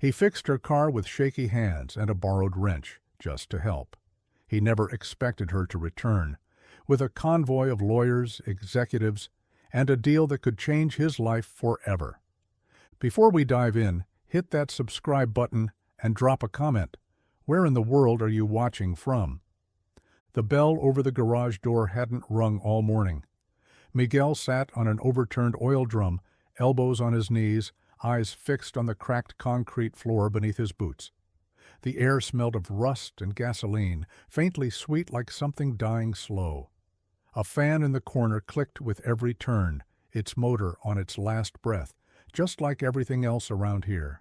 He fixed her car with shaky hands and a borrowed wrench, just to help. He never expected her to return, with a convoy of lawyers, executives, and a deal that could change his life forever. Before we dive in, hit that subscribe button and drop a comment. Where in the world are you watching from? The bell over the garage door hadn't rung all morning. Miguel sat on an overturned oil drum, elbows on his knees, eyes fixed on the cracked concrete floor beneath his boots. The air smelled of rust and gasoline, faintly sweet like something dying slow. A fan in the corner clicked with every turn, its motor on its last breath, just like everything else around here.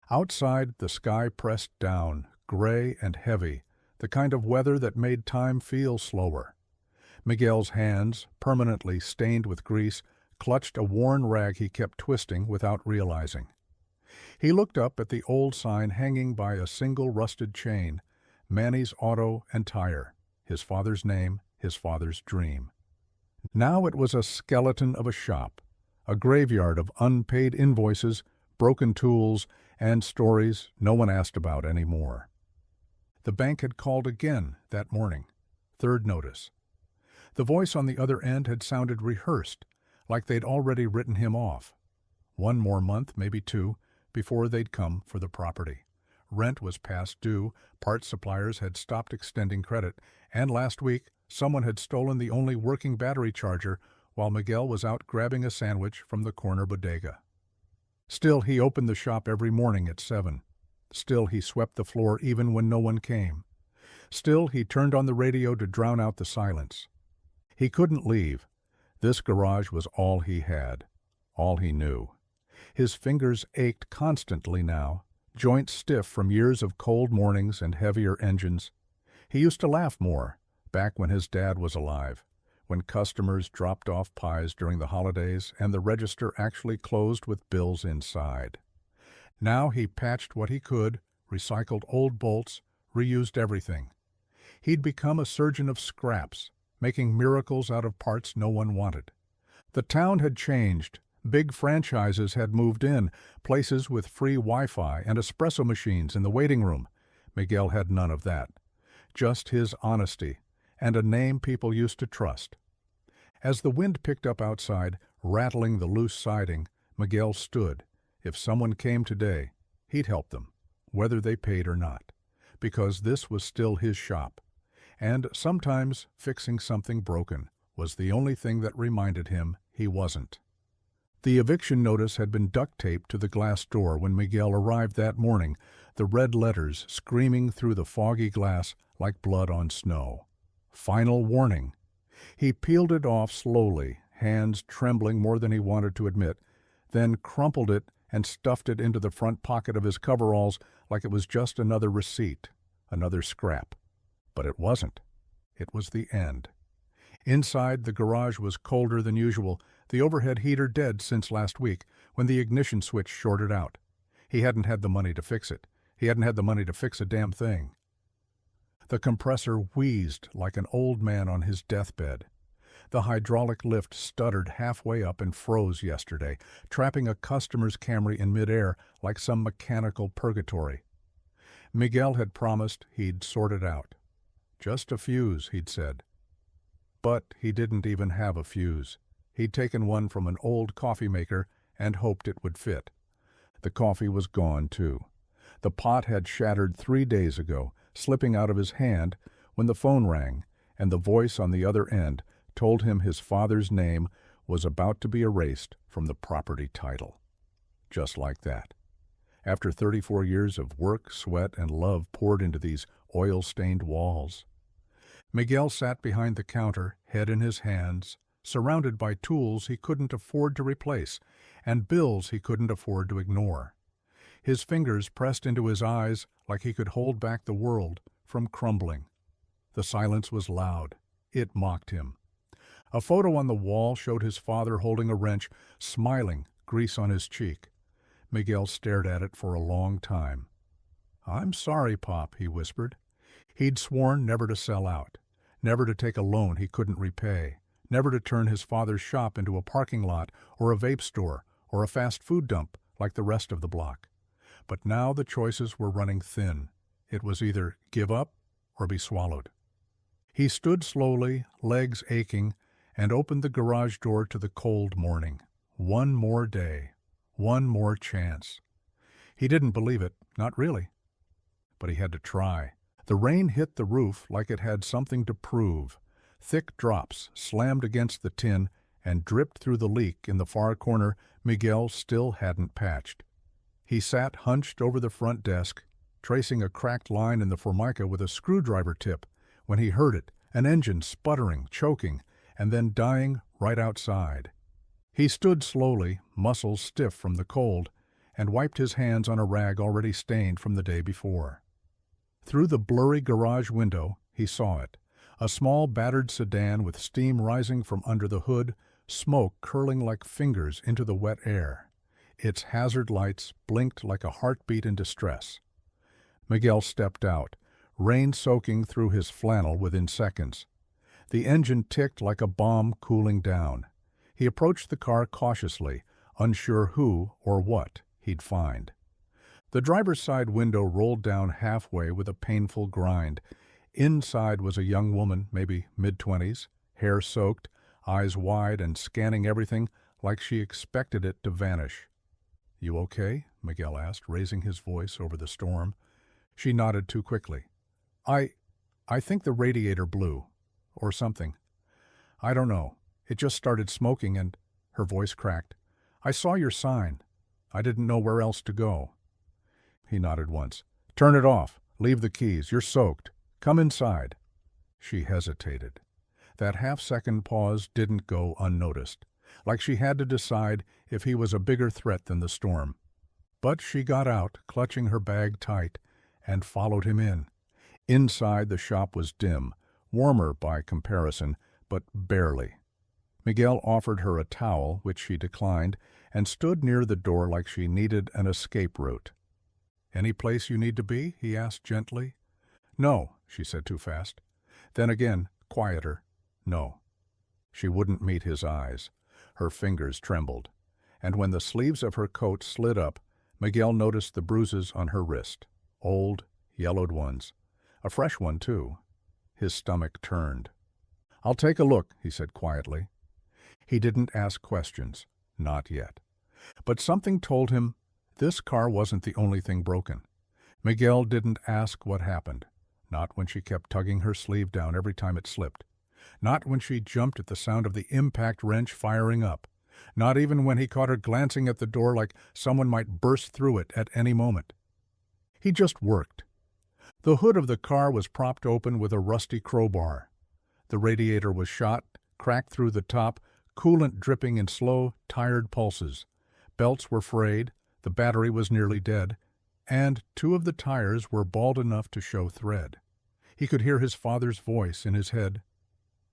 Outside, the sky pressed down, gray and heavy, the kind of weather that made time feel slower. Miguel's hands, permanently stained with grease, clutched a worn rag he kept twisting without realizing. He looked up at the old sign hanging by a single rusted chain, Manny's Auto and Tire, his father's name, his father's dream. Now it was a skeleton of a shop, a graveyard of unpaid invoices, broken tools, and stories no one asked about anymore. The bank had called again that morning. Third notice. The voice on the other end had sounded rehearsed, like they'd already written him off. One more month, maybe two, before they'd come for the property. Rent was past due, parts suppliers had stopped extending credit, and last week someone had stolen the only working battery charger while Miguel was out grabbing a sandwich from the corner bodega. Still, he opened the shop every morning at 7. Still, he swept the floor even when no one came. Still, he turned on the radio to drown out the silence. He couldn't leave. This garage was all he had, all he knew. His fingers ached constantly now, joints stiff from years of cold mornings and heavier engines. He used to laugh more, back when his dad was alive, when customers dropped off pies during the holidays and the register actually closed with bills inside. Now he patched what he could, recycled old bolts, reused everything. He'd become a surgeon of scraps, making miracles out of parts no one wanted. The town had changed. Big franchises had moved in, places with free Wi-Fi and espresso machines in the waiting room. Miguel had none of that. Just his honesty, and a name people used to trust. As the wind picked up outside, rattling the loose siding, Miguel stood. If someone came today, he'd help them, whether they paid or not, because this was still his shop. And sometimes fixing something broken was the only thing that reminded him he wasn't. The eviction notice had been duct-taped to the glass door when Miguel arrived that morning, the red letters screaming through the foggy glass like blood on snow. Final warning. He peeled it off slowly, hands trembling more than he wanted to admit, then crumpled it and stuffed it into the front pocket of his coveralls like it was just another receipt, another scrap. But it wasn't. It was the end. Inside, the garage was colder than usual, the overhead heater dead since last week, when the ignition switch shorted out. He hadn't had the money to fix it. He hadn't had the money to fix a damn thing. The compressor wheezed like an old man on his deathbed. The hydraulic lift stuttered halfway up and froze yesterday, trapping a customer's Camry in midair like some mechanical purgatory. Miguel had promised he'd sort it out. Just a fuse, he'd said. But he didn't even have a fuse. He'd taken one from an old coffee maker and hoped it would fit. The coffee was gone, too. The pot had shattered 3 days ago, slipping out of his hand when the phone rang, and the voice on the other end told him his father's name was about to be erased from the property title. Just like that. After 34 years of work, sweat, and love poured into these oil-stained walls. Miguel sat behind the counter, head in his hands, surrounded by tools he couldn't afford to replace and bills he couldn't afford to ignore. His fingers pressed into his eyes like he could hold back the world from crumbling. The silence was loud. It mocked him. A photo on the wall showed his father holding a wrench, smiling, grease on his cheek. Miguel stared at it for a long time. "I'm sorry, Pop," he whispered. He'd sworn never to sell out, never to take a loan he couldn't repay, never to turn his father's shop into a parking lot or a vape store or a fast food dump like the rest of the block. But now the choices were running thin. It was either give up or be swallowed. He stood slowly, legs aching, and opened the garage door to the cold morning. One more day. One more chance. He didn't believe it, not really. But he had to try. The rain hit the roof like it had something to prove. Thick drops slammed against the tin and dripped through the leak in the far corner Miguel still hadn't patched. He sat hunched over the front desk, tracing a cracked line in the formica with a screwdriver tip, when he heard it, an engine sputtering, choking, and then dying right outside. He stood slowly, muscles stiff from the cold, and wiped his hands on a rag already stained from the day before. Through the blurry garage window, he saw it, a small battered sedan with steam rising from under the hood, smoke curling like fingers into the wet air. Its hazard lights blinked like a heartbeat in distress. Miguel stepped out, rain soaking through his flannel within seconds. The engine ticked like a bomb cooling down. He approached the car cautiously, unsure who or what he'd find. The driver's side window rolled down halfway with a painful grind. Inside was a young woman, maybe mid-20s, hair soaked, eyes wide and scanning everything like she expected it to vanish. "You okay?" Miguel asked, raising his voice over the storm. She nodded too quickly. I think the radiator blew. Or something. I don't know. It just started smoking and—" her voice cracked. "I saw your sign. I didn't know where else to go." He nodded once. "Turn it off. Leave the keys. You're soaked. Come inside." She hesitated. That half-second pause didn't go unnoticed, like she had to decide if he was a bigger threat than the storm. But she got out, clutching her bag tight, and followed him in. Inside, the shop was dim, warmer by comparison, but barely. Miguel offered her a towel, which she declined, and stood near the door like she needed an escape route. "Any place you need to be?" he asked gently. "No," she said too fast. Then again, quieter, "No." She wouldn't meet his eyes. Her fingers trembled. And when the sleeves of her coat slid up, Miguel noticed the bruises on her wrist. Old, yellowed ones. A fresh one, too. His stomach turned. "I'll take a look," he said quietly. He didn't ask questions. Not yet. But something told him this car wasn't the only thing broken. Miguel didn't ask what happened. Not when she kept tugging her sleeve down every time it slipped. Not when she jumped at the sound of the impact wrench firing up. Not even when he caught her glancing at the door like someone might burst through it at any moment. He just worked. The hood of the car was propped open with a rusty crowbar. The radiator was shot, cracked through the top, coolant dripping in slow, tired pulses. Belts were frayed, the battery was nearly dead, and 2 of the tires were bald enough to show thread. He could hear his father's voice in his head.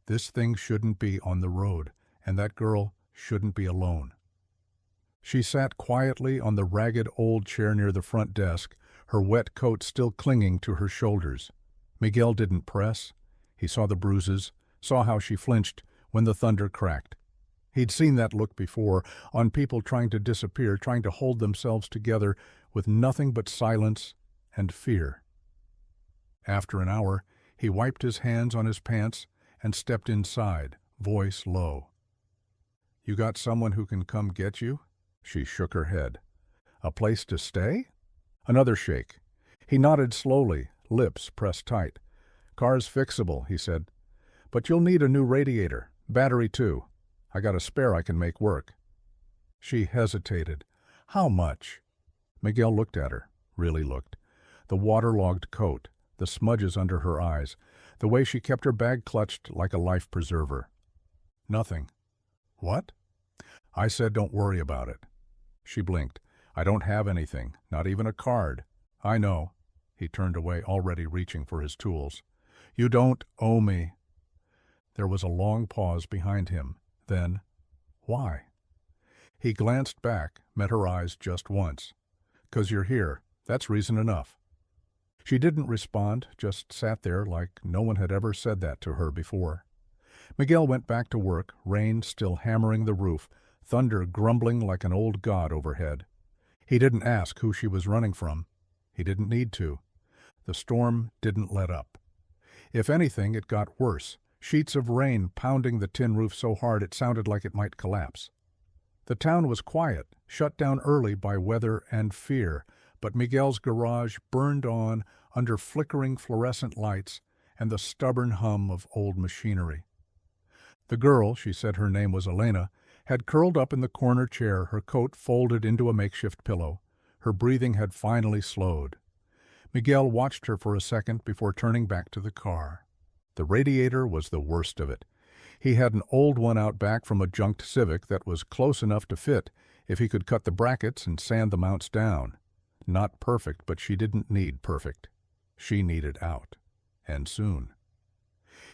This thing shouldn't be on the road, and that girl shouldn't be alone. She sat quietly on the ragged old chair near the front desk, her wet coat still clinging to her shoulders. Miguel didn't press. He saw the bruises, saw how she flinched when the thunder cracked. He'd seen that look before, on people trying to disappear, trying to hold themselves together with nothing but silence and fear. After an hour, he wiped his hands on his pants and stepped inside, voice low. "You got someone who can come get you?" She shook her head. "A place to stay?" Another shake. He nodded slowly, lips pressed tight. "Car's fixable," he said. "But you'll need a new radiator. Battery, too. I got a spare I can make work." She hesitated. "How much?" Miguel looked at her, really looked. The waterlogged coat, the smudges under her eyes, the way she kept her bag clutched like a life preserver. "Nothing." "What?" "I said don't worry about it." She blinked. "I don't have anything, not even a card." "I know." He turned away, already reaching for his tools. "You don't owe me." There was a long pause behind him. Then, "Why?" He glanced back, met her eyes just once. "'Cause you're here. That's reason enough." She didn't respond, just sat there like no one had ever said that to her before. Miguel went back to work, rain still hammering the roof, thunder grumbling like an old god overhead. He didn't ask who she was running from. He didn't need to. The storm didn't let up. If anything, it got worse, sheets of rain pounding the tin roof so hard it sounded like it might collapse. The town was quiet, shut down early by weather and fear, but Miguel's garage burned on under flickering fluorescent lights and the stubborn hum of old machinery. The girl, she said her name was Elena, had curled up in the corner chair, her coat folded into a makeshift pillow. Her breathing had finally slowed. Miguel watched her for a second before turning back to the car. The radiator was the worst of it. He had an old one out back from a junked Civic that was close enough to fit if he could cut the brackets and sand the mounts down. Not perfect, but she didn't need perfect. She needed out. And soon.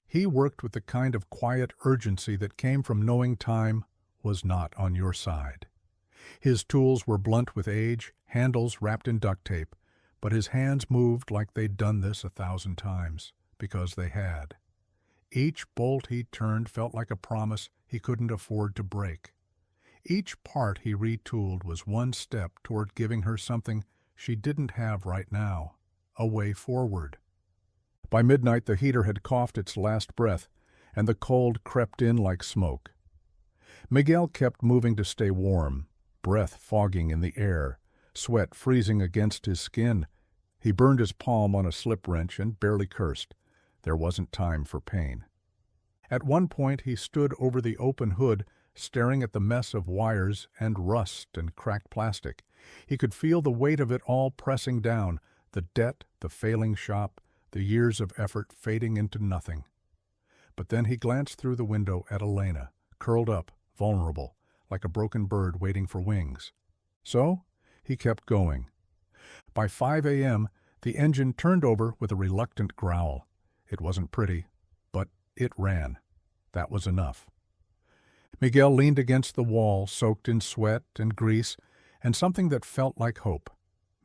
He worked with the kind of quiet urgency that came from knowing time was not on your side. His tools were blunt with age, handles wrapped in duct tape, but his hands moved like they'd done this 1,000 times, because they had. Each bolt he turned felt like a promise he couldn't afford to break. Each part he retooled was one step toward giving her something she didn't have right now, a way forward. By midnight the heater had coughed its last breath, and the cold crept in like smoke. Miguel kept moving to stay warm, breath fogging in the air, sweat freezing against his skin. He burned his palm on a slip wrench and barely cursed. There wasn't time for pain. At one point he stood over the open hood, staring at the mess of wires and rust and cracked plastic. He could feel the weight of it all pressing down, the debt, the failing shop, the years of effort fading into nothing. But then he glanced through the window at Elena, curled up, vulnerable, like a broken bird waiting for wings. So he kept going. By 5 a.m., the engine turned over with a reluctant growl. It wasn't pretty, but it ran. That was enough. Miguel leaned against the wall, soaked in sweat and grease, and something that felt like hope.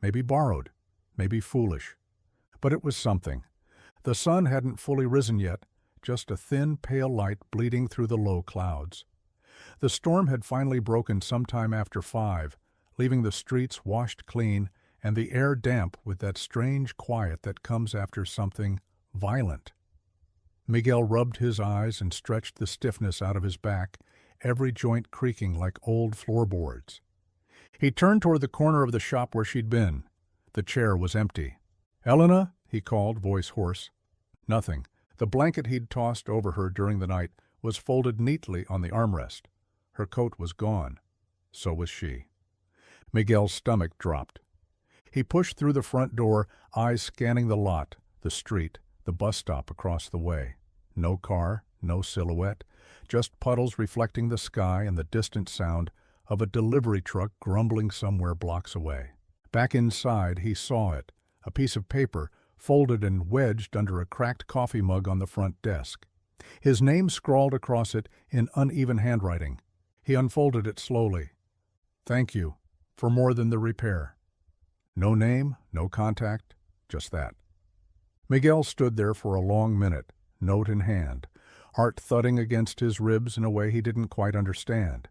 Maybe borrowed, maybe foolish. But it was something. The sun hadn't fully risen yet, just a thin, pale light bleeding through the low clouds. The storm had finally broken sometime after 5, leaving the streets washed clean and the air damp with that strange quiet that comes after something violent. Miguel rubbed his eyes and stretched the stiffness out of his back, every joint creaking like old floorboards. He turned toward the corner of the shop where she'd been. The chair was empty. "Elena," he called, voice hoarse. Nothing. The blanket he'd tossed over her during the night was folded neatly on the armrest. Her coat was gone. So was she. Miguel's stomach dropped. He pushed through the front door, eyes scanning the lot, the street, the bus stop across the way. No car, no silhouette, just puddles reflecting the sky and the distant sound of a delivery truck grumbling somewhere blocks away. Back inside, he saw it, a piece of paper folded and wedged under a cracked coffee mug on the front desk. His name scrawled across it in uneven handwriting. He unfolded it slowly. "Thank you for more than the repair." No name, no contact, just that. Miguel stood there for a long minute, note in hand, heart thudding against his ribs in a way he didn't quite understand.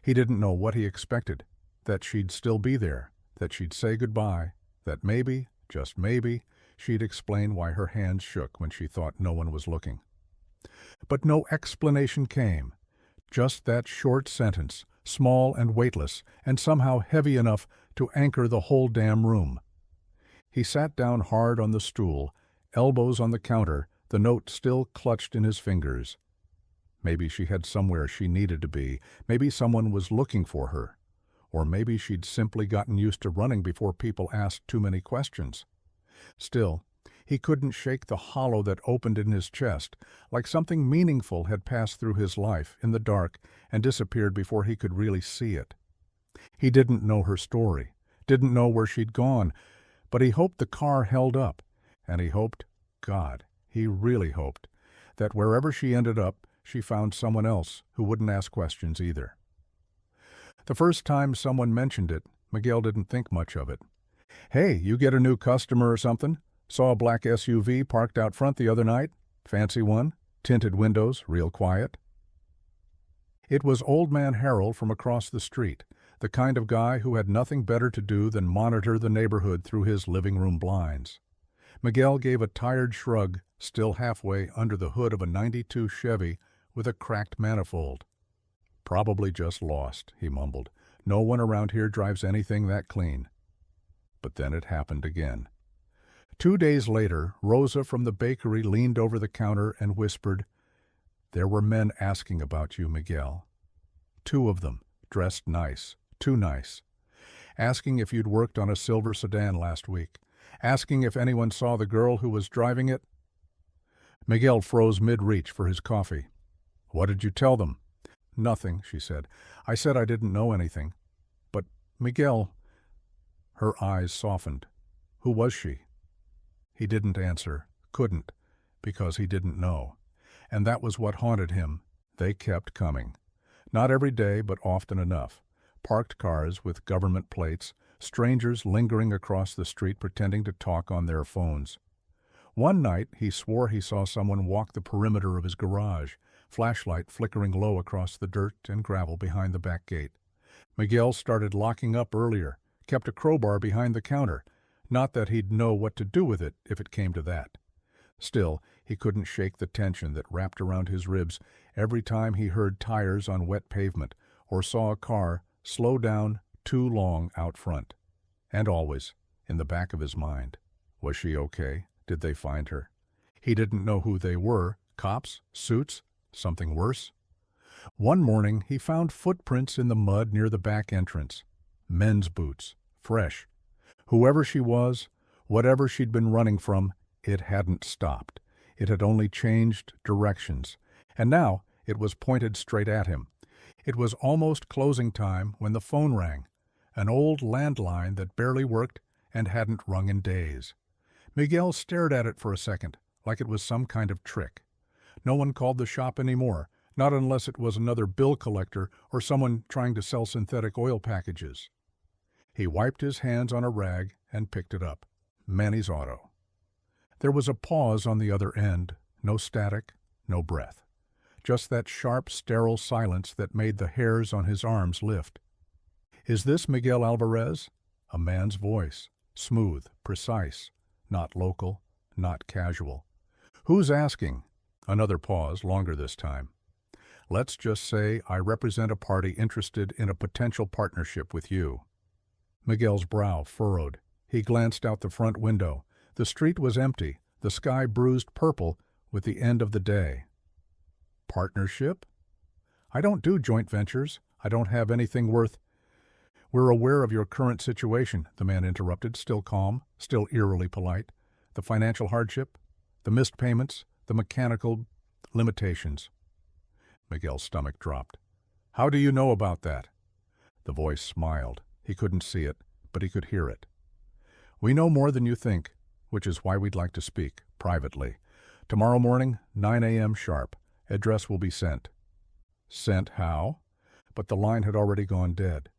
He didn't know what he expected, that she'd still be there, that she'd say goodbye, that maybe, just maybe, she'd explain why her hands shook when she thought no one was looking. But no explanation came, just that short sentence, small and weightless, and somehow heavy enough to anchor the whole damn room. He sat down hard on the stool, elbows on the counter, the note still clutched in his fingers. Maybe she had somewhere she needed to be. Maybe someone was looking for her. Or maybe she'd simply gotten used to running before people asked too many questions. Still, he couldn't shake the hollow that opened in his chest, like something meaningful had passed through his life in the dark and disappeared before he could really see it. He didn't know her story, didn't know where she'd gone, but he hoped the car held up, and he hoped, God, he really hoped, that wherever she ended up, she found someone else who wouldn't ask questions either. The first time someone mentioned it, Miguel didn't think much of it. "Hey, you get a new customer or something? Saw a black SUV parked out front the other night? Fancy one? Tinted windows, real quiet." It was Old Man Harold from across the street, the kind of guy who had nothing better to do than monitor the neighborhood through his living room blinds. Miguel gave a tired shrug, still halfway under the hood of a '92 Chevy with a cracked manifold. "Probably just lost," he mumbled. "No one around here drives anything that clean." But then it happened again. 2 days later, Rosa from the bakery leaned over the counter and whispered, "There were men asking about you, Miguel. 2 of them, dressed nice, too nice. Asking if you'd worked on a silver sedan last week. Asking if anyone saw the girl who was driving it." Miguel froze mid-reach for his coffee. "What did you tell them?" "Nothing," she said. "I said I didn't know anything. But, Miguel—" Her eyes softened. "Who was she?" He didn't answer, couldn't, because he didn't know. And that was what haunted him. They kept coming. Not every day, but often enough. Parked cars with government plates, strangers lingering across the street pretending to talk on their phones. One night, he swore he saw someone walk the perimeter of his garage, flashlight flickering low across the dirt and gravel behind the back gate. Miguel started locking up earlier, kept a crowbar behind the counter. Not that he'd know what to do with it if it came to that. Still, he couldn't shake the tension that wrapped around his ribs every time he heard tires on wet pavement or saw a car slow down too long out front. And always, in the back of his mind, was she okay? Did they find her? He didn't know who they were. Cops? Suits? Something worse? One morning, he found footprints in the mud near the back entrance. Men's boots. Fresh. Whoever she was, whatever she'd been running from, it hadn't stopped. It had only changed directions. And now it was pointed straight at him. It was almost closing time when the phone rang. An old landline that barely worked and hadn't rung in days. Miguel stared at it for a second, like it was some kind of trick. No one called the shop anymore, not unless it was another bill collector or someone trying to sell synthetic oil packages. He wiped his hands on a rag and picked it up. Manny's auto. There was a pause on the other end, no static, no breath. Just that sharp, sterile silence that made the hairs on his arms lift. "Is this Miguel Alvarez?" A man's voice, smooth, precise, not local, not casual. "Who's asking?" Another pause, longer this time. "Let's just say I represent a party interested in a potential partnership with you." Miguel's brow furrowed. He glanced out the front window. The street was empty, the sky bruised purple with the end of the day. "Partnership? I don't do joint ventures. I don't have anything worth—" "We're aware of your current situation," the man interrupted, still calm, still eerily polite. "The financial hardship, the missed payments, the mechanical limitations." Miguel's stomach dropped. "How do you know about that?" The voice smiled. He couldn't see it, but he could hear it. "We know more than you think, which is why we'd like to speak, privately. Tomorrow morning, 9 a.m. sharp. Address will be sent." Sent how? But the line had already gone dead.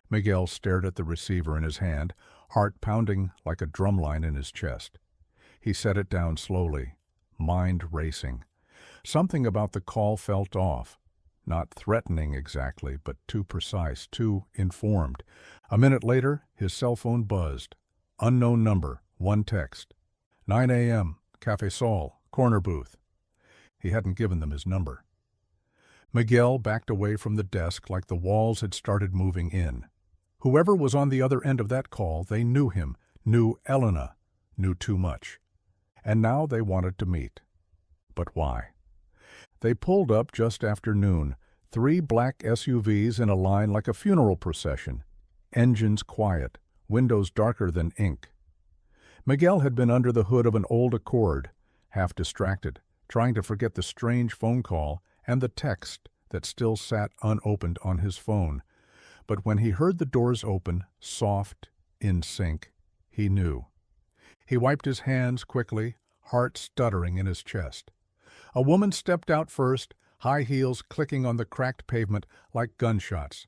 Miguel stared at the receiver in his hand, heart pounding like a drumline in his chest. He set it down slowly, mind racing. Something about the call felt off. Not threatening exactly, but too precise, too informed. A minute later, his cell phone buzzed. Unknown number, one text. 9 a.m., Café Sol, corner booth. He hadn't given them his number. Miguel backed away from the desk like the walls had started moving in. Whoever was on the other end of that call, they knew him, knew Elena, knew too much. And now they wanted to meet. But why? They pulled up just after noon, 3 black SUVs in a line like a funeral procession. Engines quiet, windows darker than ink. Miguel had been under the hood of an old Accord, half distracted, trying to forget the strange phone call and the text that still sat unopened on his phone. But when he heard the doors open, soft, in sync, he knew. He wiped his hands quickly, heart stuttering in his chest. A woman stepped out first, high heels clicking on the cracked pavement like gunshots.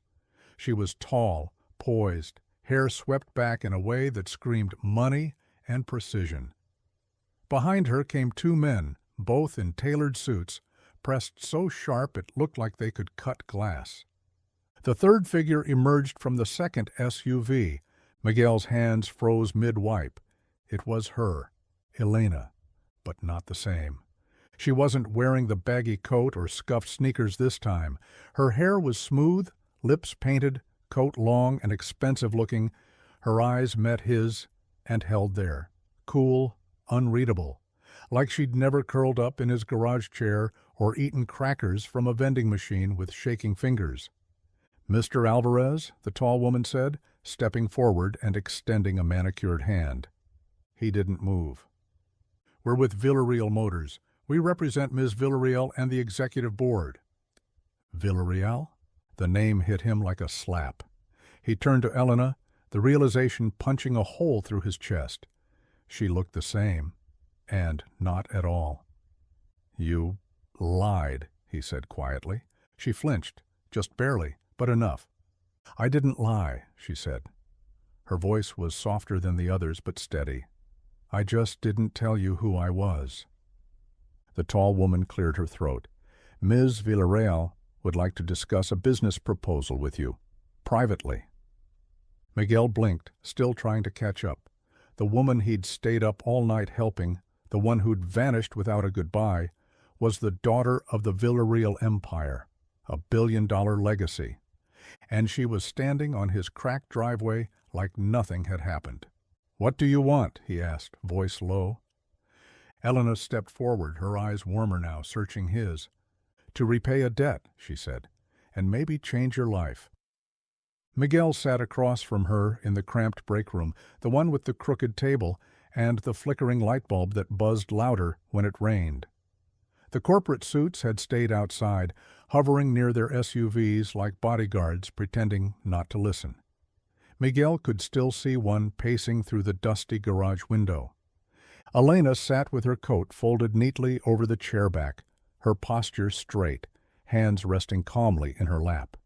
She was tall, poised, hair swept back in a way that screamed money and precision. Behind her came 2 men, both in tailored suits, pressed so sharp it looked like they could cut glass. The third figure emerged from the second SUV. Miguel's hands froze mid-wipe. It was her, Elena, but not the same. She wasn't wearing the baggy coat or scuffed sneakers this time. Her hair was smooth, lips painted, coat long and expensive-looking. Her eyes met his and held there, cool, unreadable, like she'd never curled up in his garage chair or eaten crackers from a vending machine with shaking fingers. "Mr. Alvarez," the tall woman said, stepping forward and extending a manicured hand. He didn't move. "We're with Villarreal Motors. We represent Ms. Villarreal and the executive board." Villarreal? The name hit him like a slap. He turned to Elena, the realization punching a hole through his chest. She looked the same, and not at all. "You lied," he said quietly. She flinched, just barely, but enough. "I didn't lie," she said. Her voice was softer than the others, but steady. "I just didn't tell you who I was." The tall woman cleared her throat. "Ms. Villarreal would like to discuss a business proposal with you, privately." Miguel blinked, still trying to catch up. The woman he'd stayed up all night helping, the one who'd vanished without a goodbye, was the daughter of the Villarreal empire, a billion-dollar legacy. And she was standing on his cracked driveway like nothing had happened. "What do you want?" he asked, voice low. Elena stepped forward, her eyes warmer now, searching his. "To repay a debt," she said, "and maybe change your life." Miguel sat across from her in the cramped break room, the one with the crooked table and the flickering light bulb that buzzed louder when it rained. The corporate suits had stayed outside, hovering near their SUVs like bodyguards pretending not to listen. Miguel could still see one pacing through the dusty garage window. Elena sat with her coat folded neatly over the chair back, her posture straight, hands resting calmly in her lap.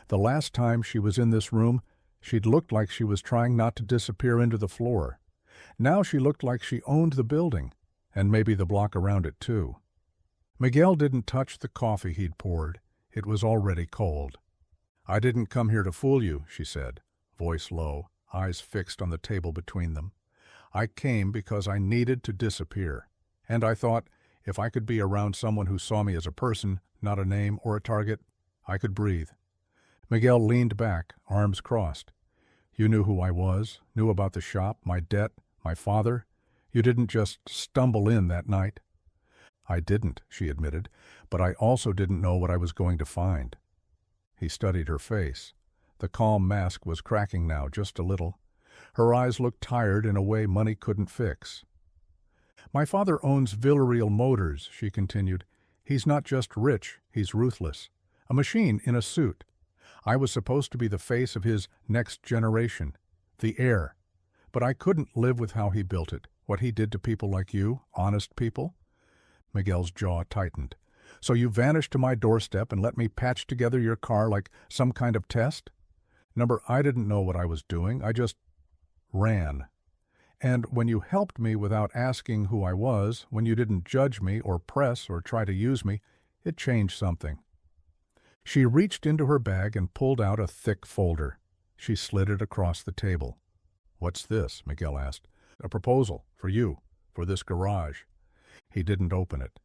The last time she was in this room, she'd looked like she was trying not to disappear into the floor. Now she looked like she owned the building, and maybe the block around it too. Miguel didn't touch the coffee he'd poured. It was already cold. "I didn't come here to fool you," she said, voice low, eyes fixed on the table between them. "I came because I needed to disappear, and I thought if I could be around someone who saw me as a person, not a name or a target, I could breathe." Miguel leaned back, arms crossed. "You knew who I was, knew about the shop, my debt, my father. You didn't just stumble in that night." "I didn't," she admitted, "but I also didn't know what I was going to find." He studied her face. The calm mask was cracking now, just a little. Her eyes looked tired in a way money couldn't fix. "My father owns Villarreal Motors," she continued. "He's not just rich, he's ruthless. A machine in a suit. I was supposed to be the face of his next generation, the heir. But I couldn't live with how he built it, what he did to people like you, honest people." Miguel's jaw tightened. "So you vanished to my doorstep and let me patch together your car like some kind of test? Number, I didn't know what I was doing. I just ran. And when you helped me without asking who I was, when you didn't judge me or press or try to use me, it changed something." She reached into her bag and pulled out a thick folder. She slid it across the table. "What's this?" Miguel asked. "A proposal, for you, for this garage." He didn't open it.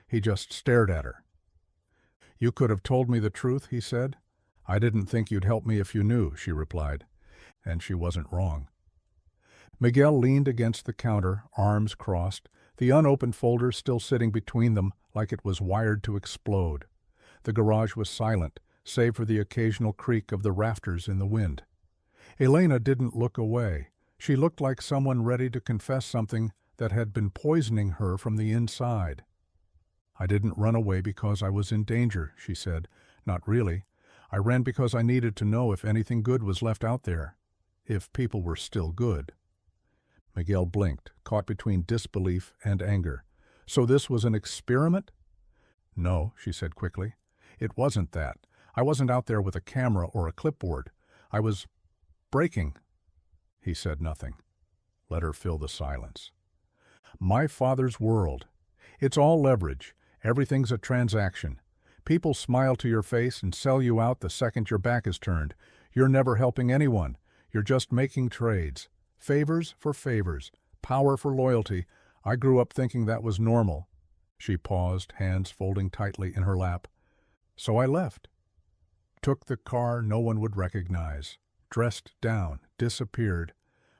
He just stared at her. "You could have told me the truth," he said. "I didn't think you'd help me if you knew," she replied. And she wasn't wrong. Miguel leaned against the counter, arms crossed, the unopened folder still sitting between them like it was wired to explode. The garage was silent, save for the occasional creak of the rafters in the wind. Elena didn't look away. She looked like someone ready to confess something that had been poisoning her from the inside. "I didn't run away because I was in danger," she said. "Not really. I ran because I needed to know if anything good was left out there. If people were still good." Miguel blinked, caught between disbelief and anger. "So this was an experiment?" "No," she said quickly. "It wasn't that. I wasn't out there with a camera or a clipboard. I was breaking." He said nothing. Let her fill the silence. "My father's world. It's all leverage. Everything's a transaction. People smile to your face and sell you out the second your back is turned. You're never helping anyone. You're just making trades. Favors for favors. Power for loyalty. I grew up thinking that was normal." She paused, hands folding tightly in her lap. "So I left. Took the car no one would recognize. Dressed down. Disappeared.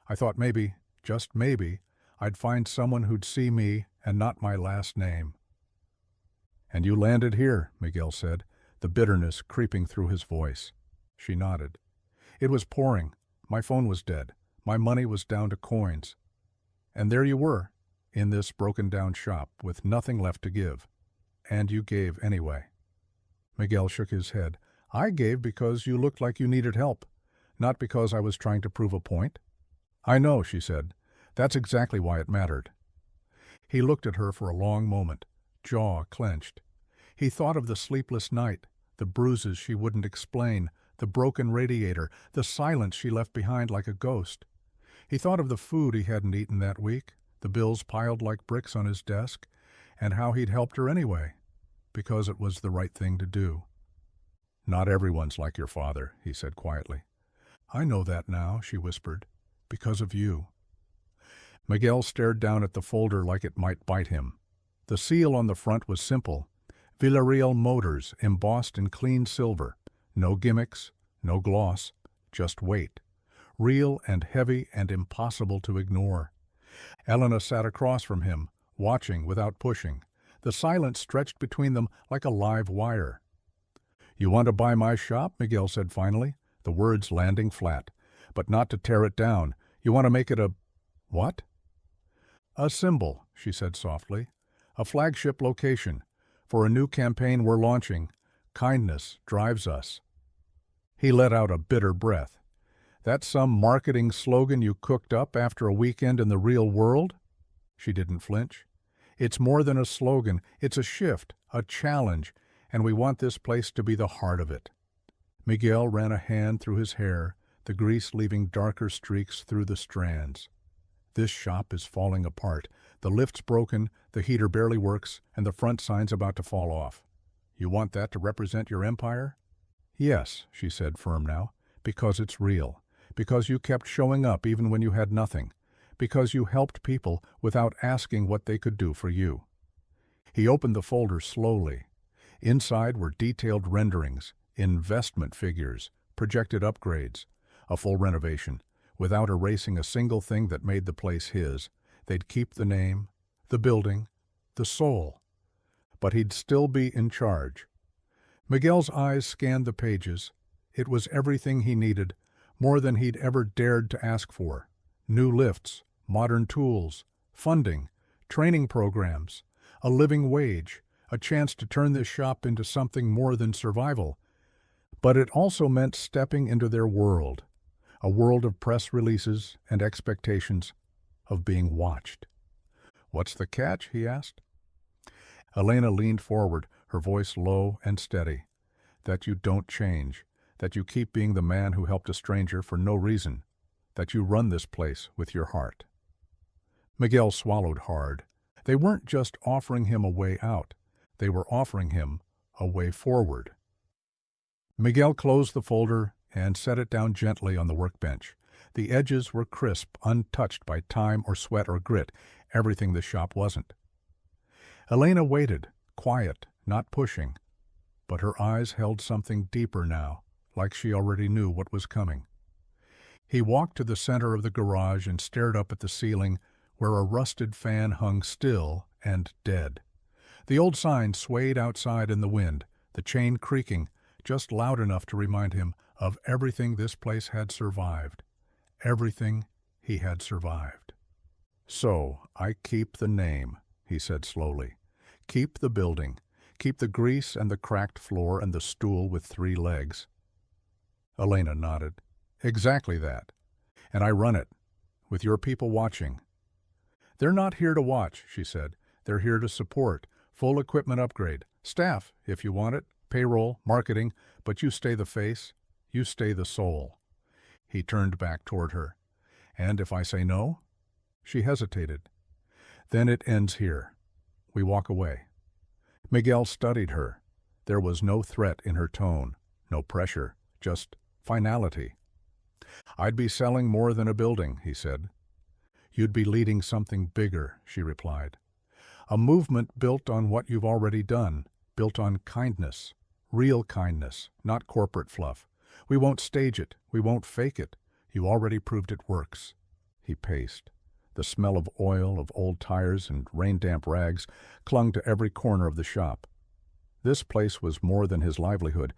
I thought maybe, just maybe, I'd find someone who'd see me and not my last name." "And you landed here," Miguel said, the bitterness creeping through his voice. She nodded. "It was pouring. My phone was dead. My money was down to coins. And there you were, in this broken-down shop, with nothing left to give. And you gave anyway." Miguel shook his head. "I gave because you looked like you needed help, not because I was trying to prove a point." "I know," she said. "That's exactly why it mattered." He looked at her for a long moment, jaw clenched. He thought of the sleepless night, the bruises she wouldn't explain, the broken radiator, the silence she left behind like a ghost. He thought of the food he hadn't eaten that week, the bills piled like bricks on his desk, and how he'd helped her anyway, because it was the right thing to do. "Not everyone's like your father," he said quietly. "I know that now," she whispered, "because of you." Miguel stared down at the folder like it might bite him. The seal on the front was simple. Villarreal Motors, embossed in clean silver. No gimmicks, no gloss, just weight. Real and heavy and impossible to ignore. Elena sat across from him, watching without pushing. The silence stretched between them like a live wire. "You want to buy my shop?" Miguel said finally, the words landing flat. "But not to tear it down. You want to make it a—" "What?" "A symbol," she said softly. "A flagship location. For a new campaign we're launching. Kindness drives us." He let out a bitter breath. "That's some marketing slogan you cooked up after a weekend in the real world?" She didn't flinch. "It's more than a slogan. It's a shift, a challenge, and we want this place to be the heart of it." Miguel ran a hand through his hair, the grease leaving darker streaks through the strands. "This shop is falling apart. The lift's broken, the heater barely works, and the front sign's about to fall off. You want that to represent your empire?" "Yes," she said, firm now, "because it's real. Because you kept showing up even when you had nothing. Because you helped people without asking what they could do for you." He opened the folder slowly. Inside were detailed renderings, investment figures, projected upgrades, a full renovation, without erasing a single thing that made the place his. They'd keep the name, the building, the soul. But he'd still be in charge. Miguel's eyes scanned the pages. It was everything he needed, more than he'd ever dared to ask for. New lifts, modern tools, funding, training programs, a living wage, a chance to turn this shop into something more than survival. But it also meant stepping into their world, a world of press releases and expectations, of being watched. "What's the catch?" he asked. Elena leaned forward, her voice low and steady. "That you don't change, that you keep being the man who helped a stranger for no reason, that you run this place with your heart." Miguel swallowed hard. They weren't just offering him a way out. They were offering him a way forward. Miguel closed the folder and set it down gently on the workbench. The edges were crisp, untouched by time or sweat or grit, everything the shop wasn't. Elena waited, quiet, not pushing, but her eyes held something deeper now, like she already knew what was coming. He walked to the center of the garage and stared up at the ceiling, where a rusted fan hung still and dead. The old sign swayed outside in the wind, the chain creaking, just loud enough to remind him of everything this place had survived. Everything he had survived. "So, I keep the name," he said slowly. "Keep the building. Keep the grease and the cracked floor and the stool with 3 legs." Elena nodded. "Exactly that. And I run it, with your people watching." "They're not here to watch," she said. "They're here to support. Full equipment upgrade. Staff, if you want it. Payroll, marketing. But you stay the face. You stay the soul." He turned back toward her. "And if I say no?" She hesitated. "Then it ends here. We walk away." Miguel studied her. There was no threat in her tone, no pressure, just finality. "I'd be selling more than a building," he said. "You'd be leading something bigger," she replied. "A movement built on what you've already done, built on kindness, real kindness, not corporate fluff. We won't stage it, we won't fake it. You already proved it works." He paced. The smell of oil, of old tires, and rain-damp rags clung to every corner of the shop. This place was more than his livelihood.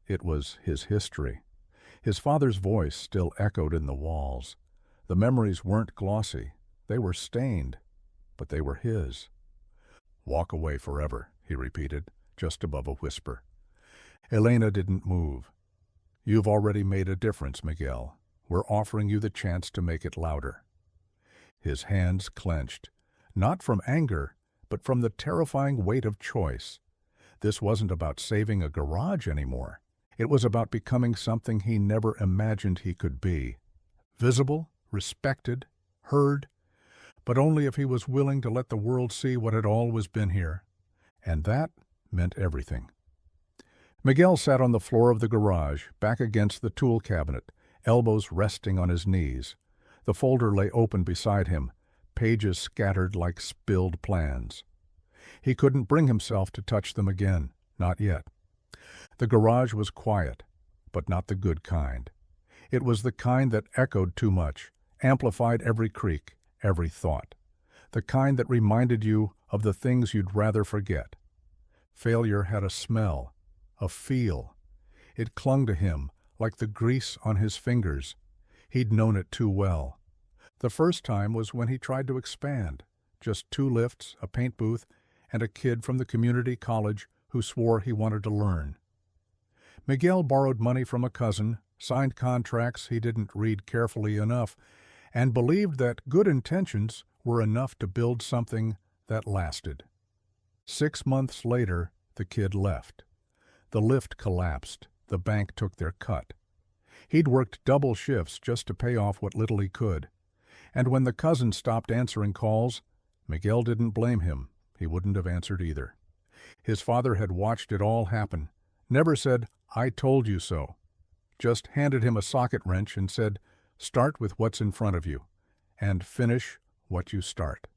It was his history. His father's voice still echoed in the walls. The memories weren't glossy. They were stained, but they were his. "Walk away forever," he repeated, just above a whisper. Elena didn't move. "You've already made a difference, Miguel. We're offering you the chance to make it louder." His hands clenched, not from anger, but from the terrifying weight of choice. This wasn't about saving a garage anymore. It was about becoming something he never imagined he could be. Visible, respected, heard, but only if he was willing to let the world see what had always been here. And that meant everything. Miguel sat on the floor of the garage, back against the tool cabinet, elbows resting on his knees. The folder lay open beside him, pages scattered like spilled plans. He couldn't bring himself to touch them again, not yet. The garage was quiet, but not the good kind. It was the kind that echoed too much, amplified every creak, every thought. The kind that reminded you of the things you'd rather forget. Failure had a smell, a feel. It clung to him like the grease on his fingers. He'd known it too well. The first time was when he tried to expand. Just 2 lifts, a paint booth, and a kid from the community college who swore he wanted to learn. Miguel borrowed money from a cousin, signed contracts he didn't read carefully enough, and believed that good intentions were enough to build something that lasted. 6 months later, the kid left. The lift collapsed. The bank took their cut. He'd worked double shifts just to pay off what little he could. And when the cousin stopped answering calls, Miguel didn't blame him. He wouldn't have answered either. His father had watched it all happen, never said, "I told you so." Just handed him a socket wrench and said, "Start with what's in front of you, and finish what you start."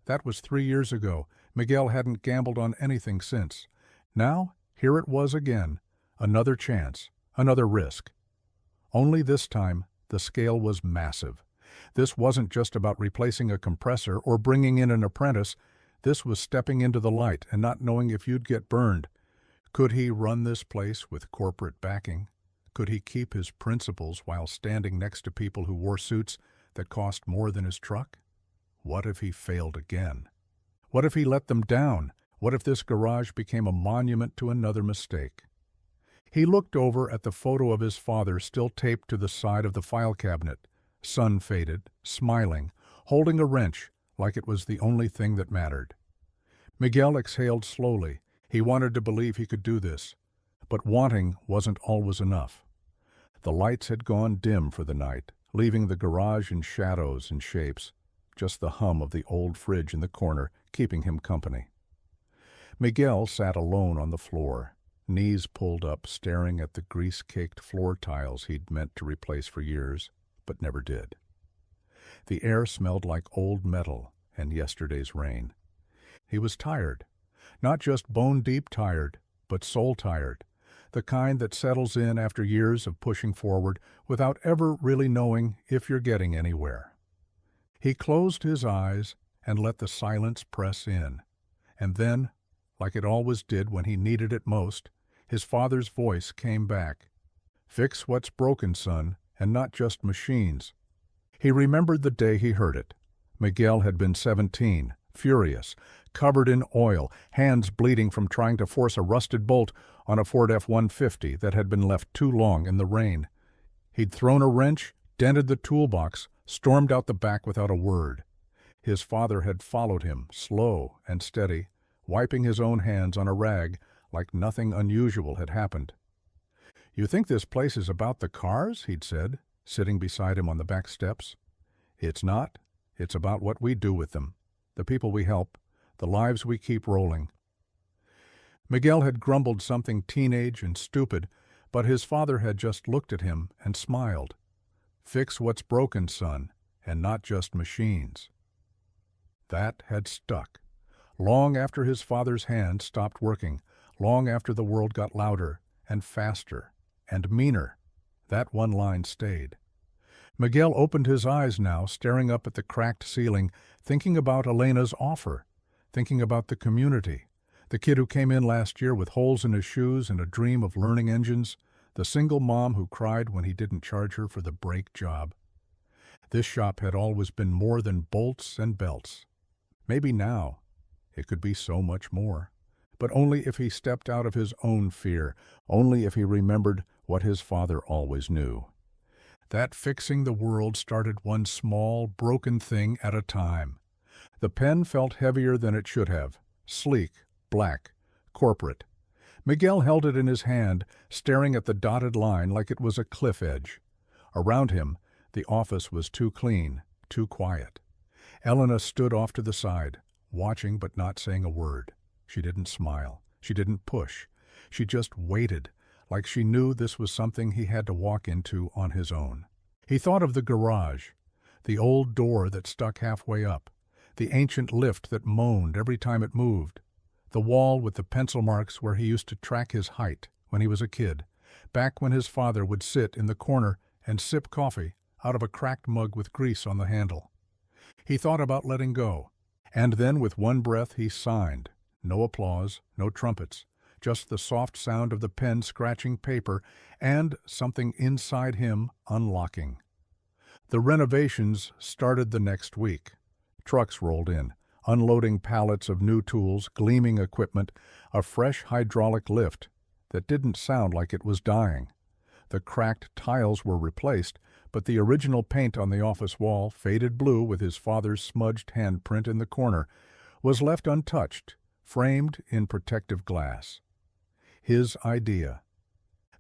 That was 3 years ago. Miguel hadn't gambled on anything since. Now, here it was again, another chance, another risk. Only this time, the scale was massive. This wasn't just about replacing a compressor or bringing in an apprentice. This was stepping into the light and not knowing if you'd get burned. Could he run this place with corporate backing? Could he keep his principles while standing next to people who wore suits that cost more than his truck? What if he failed again? What if he let them down? What if this garage became a monument to another mistake? He looked over at the photo of his father still taped to the side of the file cabinet, sun-faded, smiling, holding a wrench like it was the only thing that mattered. Miguel exhaled slowly. He wanted to believe he could do this, but wanting wasn't always enough. The lights had gone dim for the night, leaving the garage in shadows and shapes, just the hum of the old fridge in the corner keeping him company. Miguel sat alone on the floor, knees pulled up, staring at the grease-caked floor tiles he'd meant to replace for years, but never did. The air smelled like old metal and yesterday's rain. He was tired, not just bone-deep tired, but soul-tired, the kind that settles in after years of pushing forward without ever really knowing if you're getting anywhere. He closed his eyes and let the silence press in, and then, like it always did when he needed it most, his father's voice came back. "Fix what's broken, son, and not just machines." He remembered the day he heard it. Miguel had been 17, furious, covered in oil, hands bleeding from trying to force a rusted bolt on a Ford F-150 that had been left too long in the rain. He'd thrown a wrench, dented the toolbox, stormed out the back without a word. His father had followed him, slow and steady, wiping his own hands on a rag like nothing unusual had happened. "You think this place is about the cars?" he'd said, sitting beside him on the back steps. "It's not. It's about what we do with them, the people we help, the lives we keep rolling." Miguel had grumbled something teenage and stupid, but his father had just looked at him and smiled. Fix what's broken, son, and not just machines. That had stuck. Long after his father's hand stopped working, long after the world got louder and faster and meaner, that one line stayed. Miguel opened his eyes now, staring up at the cracked ceiling, thinking about Elena's offer, thinking about the community, the kid who came in last year with holes in his shoes and a dream of learning engines, the single mom who cried when he didn't charge her for the brake job. This shop had always been more than bolts and belts. Maybe now it could be so much more, but only if he stepped out of his own fear, only if he remembered what his father always knew. That fixing the world started one small, broken thing at a time. The pen felt heavier than it should have, sleek, black, corporate. Miguel held it in his hand, staring at the dotted line like it was a cliff edge. Around him, the office was too clean, too quiet. Elena stood off to the side, watching but not saying a word. She didn't smile. She didn't push. She just waited, like she knew this was something he had to walk into on his own. He thought of the garage, the old door that stuck halfway up, the ancient lift that moaned every time it moved, the wall with the pencil marks where he used to track his height when he was a kid, back when his father would sit in the corner and sip coffee out of a cracked mug with grease on the handle. He thought about letting go, and then with one breath he signed. No applause, no trumpets, just the soft sound of the pen scratching paper and something inside him unlocking. The renovations started the next week. Trucks rolled in, unloading pallets of new tools, gleaming equipment, a fresh hydraulic lift that didn't sound like it was dying. The cracked tiles were replaced, but the original paint on the office wall, faded blue with his father's smudged handprint in the corner, was left untouched, framed in protective glass. His idea.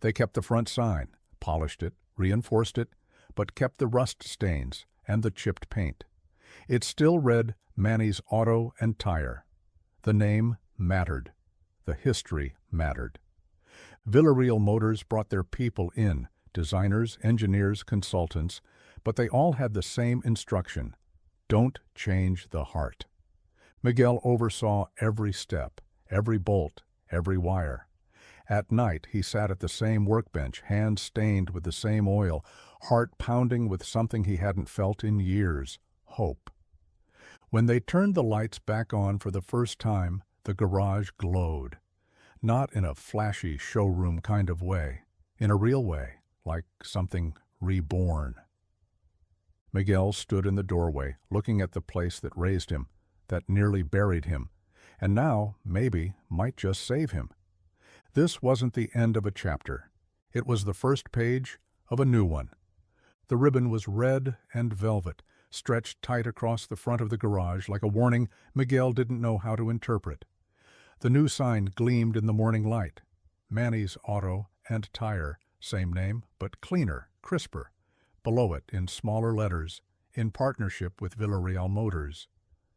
They kept the front sign, polished it, reinforced it, but kept the rust stains and the chipped paint. It still read Manny's Auto and Tire. The name mattered. The history mattered. Villarreal Motors brought their people in, designers, engineers, consultants, but they all had the same instruction: don't change the heart. Miguel oversaw every step, every bolt, every wire. At night he sat at the same workbench, hands stained with the same oil, heart pounding with something he hadn't felt in years: hope. When they turned the lights back on for the first time, the garage glowed. Not in a flashy showroom kind of way, in a real way, like something reborn. Miguel stood in the doorway, looking at the place that raised him, that nearly buried him, and now, maybe, might just save him. This wasn't the end of a chapter. It was the first page of a new one. The ribbon was red and velvet, stretched tight across the front of the garage like a warning Miguel didn't know how to interpret. The new sign gleamed in the morning light. Manny's Auto and Tire, same name, but cleaner, crisper. Below it, in smaller letters, in partnership with Villarreal Motors.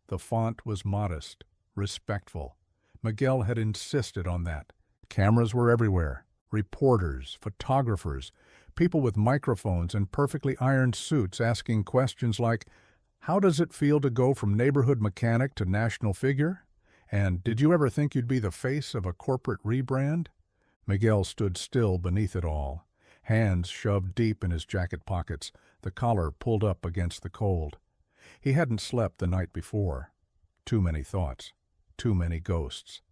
The font was modest, respectful. Miguel had insisted on that. Cameras were everywhere. Reporters, photographers, people with microphones and perfectly ironed suits asking questions like, "How does it feel to go from neighborhood mechanic to national figure?" And "Did you ever think you'd be the face of a corporate rebrand?" Miguel stood still beneath it all, hands shoved deep in his jacket pockets, the collar pulled up against the cold. He hadn't slept the night before. Too many thoughts, too many ghosts.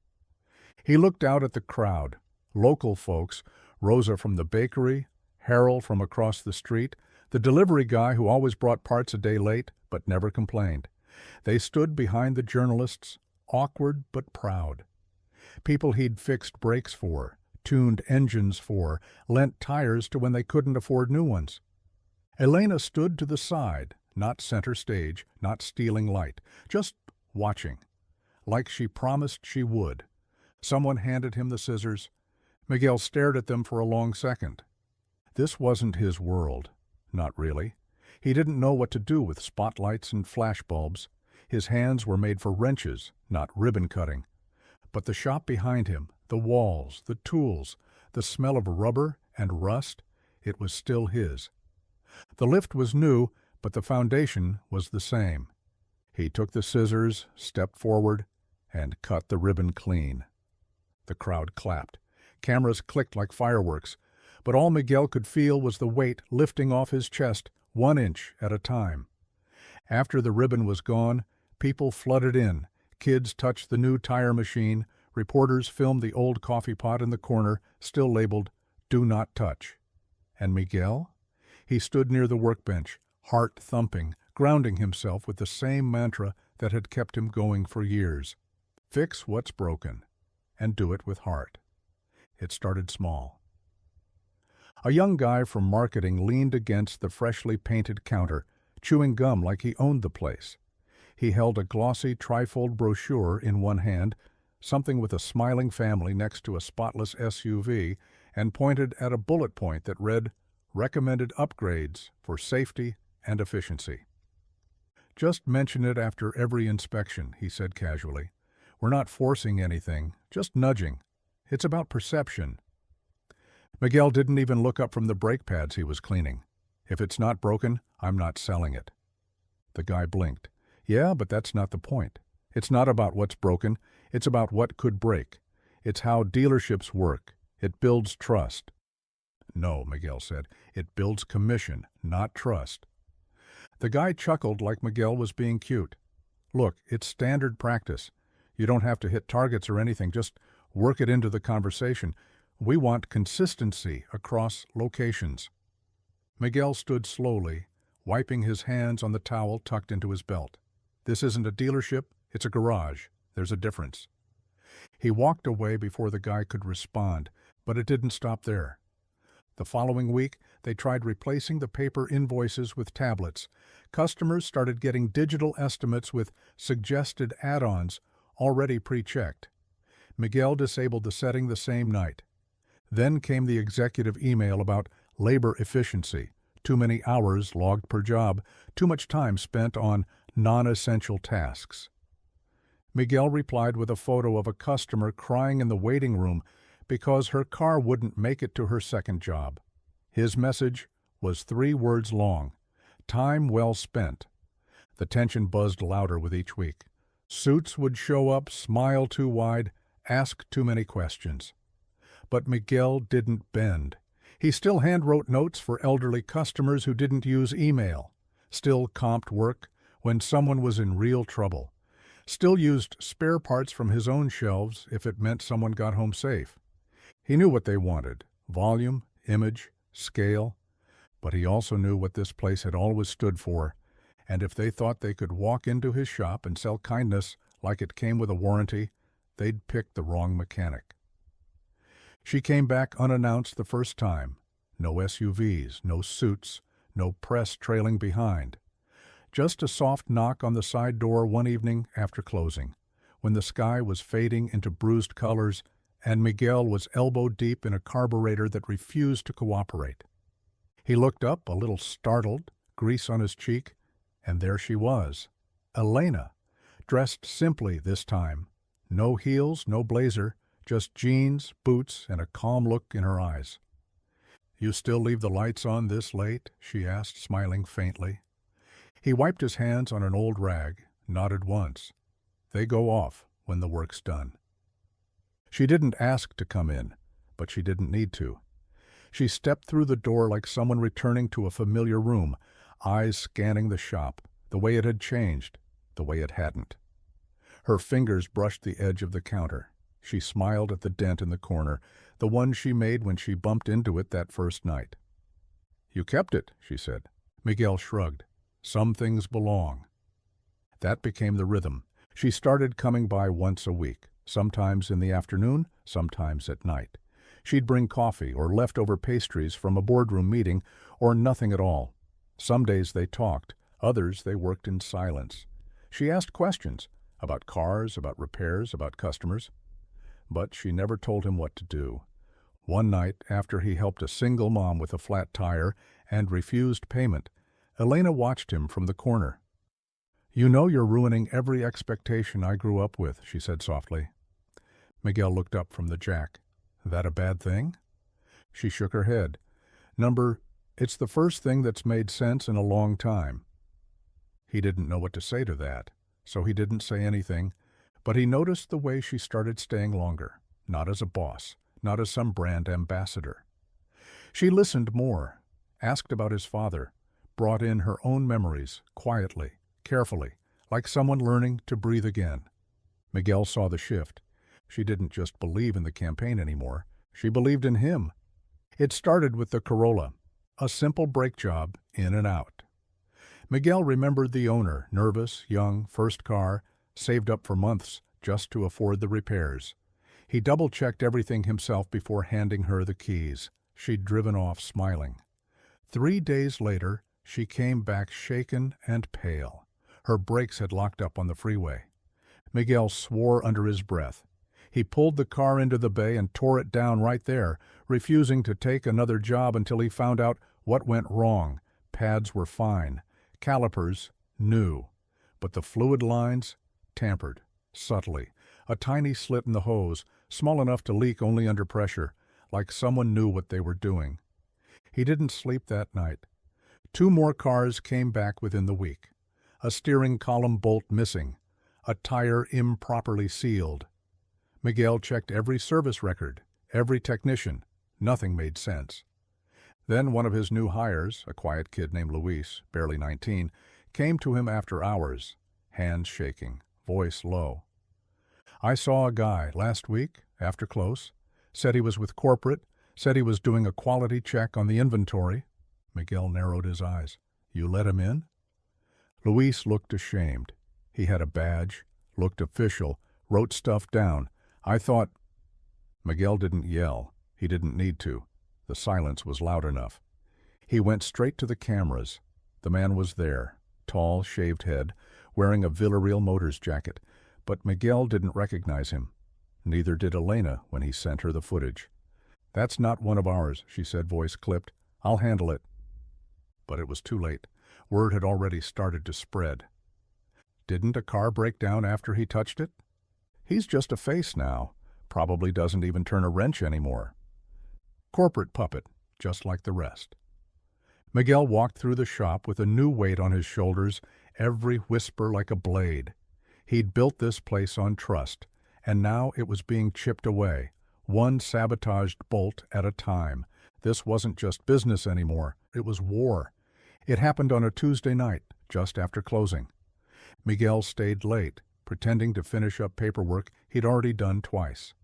He looked out at the crowd, local folks, Rosa from the bakery, Harold from across the street, the delivery guy who always brought parts a day late but never complained. They stood behind the journalists, awkward but proud. People he'd fixed brakes for, tuned engines for, lent tires to when they couldn't afford new ones. Elena stood to the side, not center stage, not stealing light, just watching, like she promised she would. Someone handed him the scissors. Miguel stared at them for a long second. This wasn't his world. Not really. He didn't know what to do with spotlights and flashbulbs. His hands were made for wrenches, not ribbon cutting. But the shop behind him, The walls, the tools, the smell of rubber and rust, it was still his. The lift was new, but the foundation was the same. He took the scissors, stepped forward, and cut the ribbon clean. The crowd clapped. Cameras clicked like fireworks, but all Miguel could feel was the weight lifting off his chest 1 inch at a time. After the ribbon was gone, people flooded in. Kids touched the new tire machine. Reporters filmed the old coffee pot in the corner, still labeled, "Do not touch." And Miguel? He stood near the workbench, heart thumping, grounding himself with the same mantra that had kept him going for years. Fix what's broken, and do it with heart. It started small. A young guy from marketing leaned against the freshly painted counter, chewing gum like he owned the place. He held a glossy trifold brochure in one hand, something with a smiling family next to a spotless SUV, and pointed at a bullet point that read, "Recommended upgrades for safety and efficiency." "Just mention it after every inspection," he said casually. "We're not forcing anything, just nudging. It's about perception." Miguel didn't even look up from the brake pads he was cleaning. "If it's not broken, I'm not selling it." The guy blinked. "Yeah, but that's not the point. It's not about what's broken. It's about what could break. It's how dealerships work. It builds trust." "No," Miguel said. "It builds commission, not trust." The guy chuckled like Miguel was being cute. "Look, it's standard practice. You don't have to hit targets or anything. Just work it into the conversation. We want consistency across locations." Miguel stood slowly, wiping his hands on the towel tucked into his belt. "This isn't a dealership, it's a garage. There's a difference." He walked away before the guy could respond, but it didn't stop there. The following week, they tried replacing the paper invoices with tablets. Customers started getting digital estimates with suggested add-ons already pre-checked. Miguel disabled the setting the same night. Then came the executive email about labor efficiency, too many hours logged per job, too much time spent on non-essential tasks. Miguel replied with a photo of a customer crying in the waiting room because her car wouldn't make it to her second job. His message was 3 words long: time well spent. The tension buzzed louder with each week. Suits would show up, smile too wide, ask too many questions. But Miguel didn't bend. He still handwrote notes for elderly customers who didn't use email, still comped work when someone was in real trouble, still used spare parts from his own shelves if it meant someone got home safe. He knew what they wanted: volume, image, scale. But he also knew what this place had always stood for, and if they thought they could walk into his shop and sell kindness like it came with a warranty, they'd picked the wrong mechanic. She came back unannounced the first time. No SUVs, no suits, no press trailing behind. Just a soft knock on the side door one evening after closing, when the sky was fading into bruised colors and Miguel was elbow deep in a carburetor that refused to cooperate. He looked up, a little startled, grease on his cheek, and there she was, Elena, dressed simply this time. No heels, no blazer, just jeans, boots, and a calm look in her eyes. "You still leave the lights on this late?" she asked, smiling faintly. He wiped his hands on an old rag, nodded once. "They go off when the work's done." She didn't ask to come in, but she didn't need to. She stepped through the door like someone returning to a familiar room, eyes scanning the shop, the way it had changed, the way it hadn't. Her fingers brushed the edge of the counter. She smiled at the dent in the corner, the one she made when she bumped into it that first night. "You kept it," she said. Miguel shrugged. "Some things belong." That became the rhythm. She started coming by once a week, sometimes in the afternoon, sometimes at night. She'd bring coffee or leftover pastries from a boardroom meeting, or nothing at all. Some days they talked, others they worked in silence. She asked questions about cars, about repairs, about customers. But she never told him what to do. One night, after he helped a single mom with a flat tire and refused payment, Elena watched him from the corner. "You know you're ruining every expectation I grew up with," she said softly. Miguel looked up from the jack. That a bad thing? She shook her head. It's the first thing that's made sense in a long time. He didn't know what to say to that, so he didn't say anything, but he noticed the way she started staying longer, not as a boss, not as some brand ambassador. She listened more, asked about his father, brought in her own memories, quietly, carefully, like someone learning to breathe again. Miguel saw the shift. She didn't just believe in the campaign anymore, she believed in him. It started with the Corolla, a simple brake job, in and out. Miguel remembered the owner, nervous, young, first car, saved up for months just to afford the repairs. He double-checked everything himself before handing her the keys. She'd driven off smiling. 3 days later, she came back shaken and pale. Her brakes had locked up on the freeway. Miguel swore under his breath. He pulled the car into the bay and tore it down right there, refusing to take another job until he found out what went wrong. Pads were fine. Calipers, new. But the fluid lines, tampered, subtly. A tiny slit in the hose, small enough to leak only under pressure, like someone knew what they were doing. He didn't sleep that night. 2 more cars came back within the week. A steering column bolt missing. A tire improperly sealed. Miguel checked every service record, every technician. Nothing made sense. Then one of his new hires, a quiet kid named Luis, barely 19, came to him after hours, hands shaking, voice low. I saw a guy last week, after close, said he was with corporate, said he was doing a quality check on the inventory. Miguel narrowed his eyes. You let him in? Luis looked ashamed. He had a badge, looked official, wrote stuff down. I thought... Miguel didn't yell. He didn't need to. The silence was loud enough. He went straight to the cameras. The man was there, tall, shaved head, wearing a Villarreal Motors jacket, but Miguel didn't recognize him. Neither did Elena when he sent her the footage. That's not one of ours, she said, voice clipped. I'll handle it. But it was too late. Word had already started to spread. Didn't a car break down after he touched it? He's just a face now. Probably doesn't even turn a wrench anymore. Corporate puppet, just like the rest. Miguel walked through the shop with a new weight on his shoulders, every whisper like a blade. He'd built this place on trust, and now it was being chipped away, one sabotaged bolt at a time. This wasn't just business anymore, it was war. It happened on a Tuesday night, just after closing. Miguel stayed late, pretending to finish up paperwork he'd already done twice.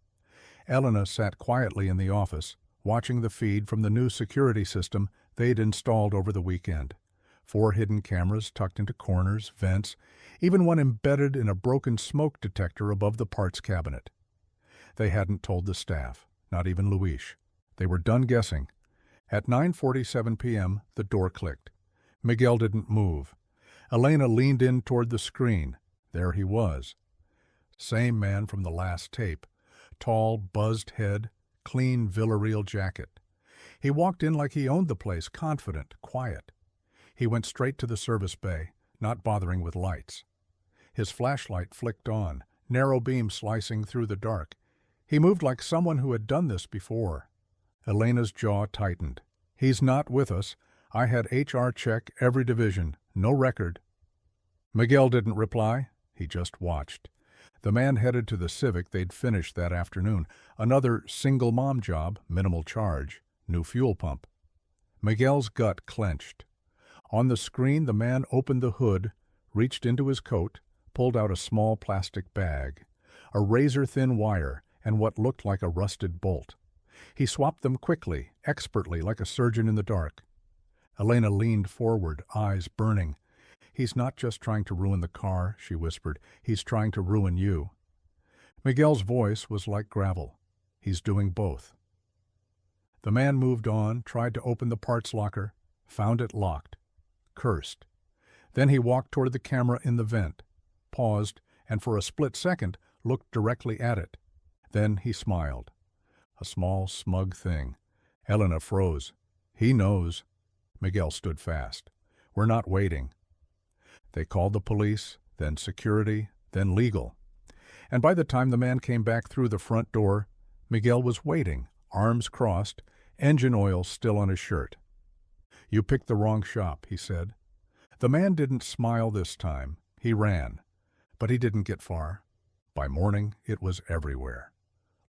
Elena sat quietly in the office, watching the feed from the new security system they'd installed over the weekend. 4 hidden cameras tucked into corners, vents, even one embedded in a broken smoke detector above the parts cabinet. They hadn't told the staff, not even Luis. They were done guessing. At 9:47 p.m., the door clicked. Miguel didn't move. Elena leaned in toward the screen. There he was. Same man from the last tape. Tall, buzzed head, clean Villarreal jacket. He walked in like he owned the place, confident, quiet. He went straight to the service bay, not bothering with lights. His flashlight flicked on, narrow beam slicing through the dark. He moved like someone who had done this before. Elena's jaw tightened. He's not with us. I had HR check every division. No record. Miguel didn't reply. He just watched. The man headed to the Civic they'd finished that afternoon. Another single mom job, minimal charge, new fuel pump. Miguel's gut clenched. On the screen, the man opened the hood, reached into his coat, pulled out a small plastic bag, a razor-thin wire, and what looked like a rusted bolt. He swapped them quickly, expertly, like a surgeon in the dark. Elena leaned forward, eyes burning. He's not just trying to ruin the car, she whispered. He's trying to ruin you. Miguel's voice was like gravel. He's doing both. The man moved on, tried to open the parts locker, found it locked, cursed. Then he walked toward the camera in the vent, paused, and for a split second looked directly at it. Then he smiled. A small, smug thing. Elena froze. He knows. Miguel stood fast. We're not waiting. They called the police, then security, then legal. And by the time the man came back through the front door, Miguel was waiting, arms crossed, engine oil still on his shirt. "You picked the wrong shop," he said. The man didn't smile this time. He ran. But he didn't get far. By morning, it was everywhere.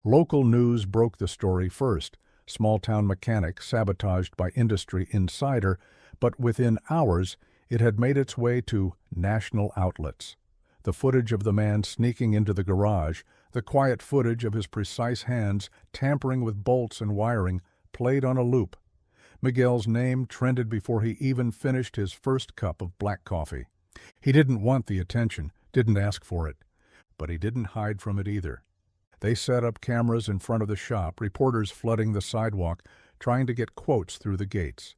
Local news broke the story first. Small-town mechanic sabotaged by industry insider, but within hours, it had made its way to national outlets. The footage of the man sneaking into the garage, the quiet footage of his precise hands tampering with bolts and wiring, played on a loop. Miguel's name trended before he even finished his first cup of black coffee. He didn't want the attention, didn't ask for it, but he didn't hide from it either. They set up cameras in front of the shop, reporters flooding the sidewalk, trying to get quotes through the gates.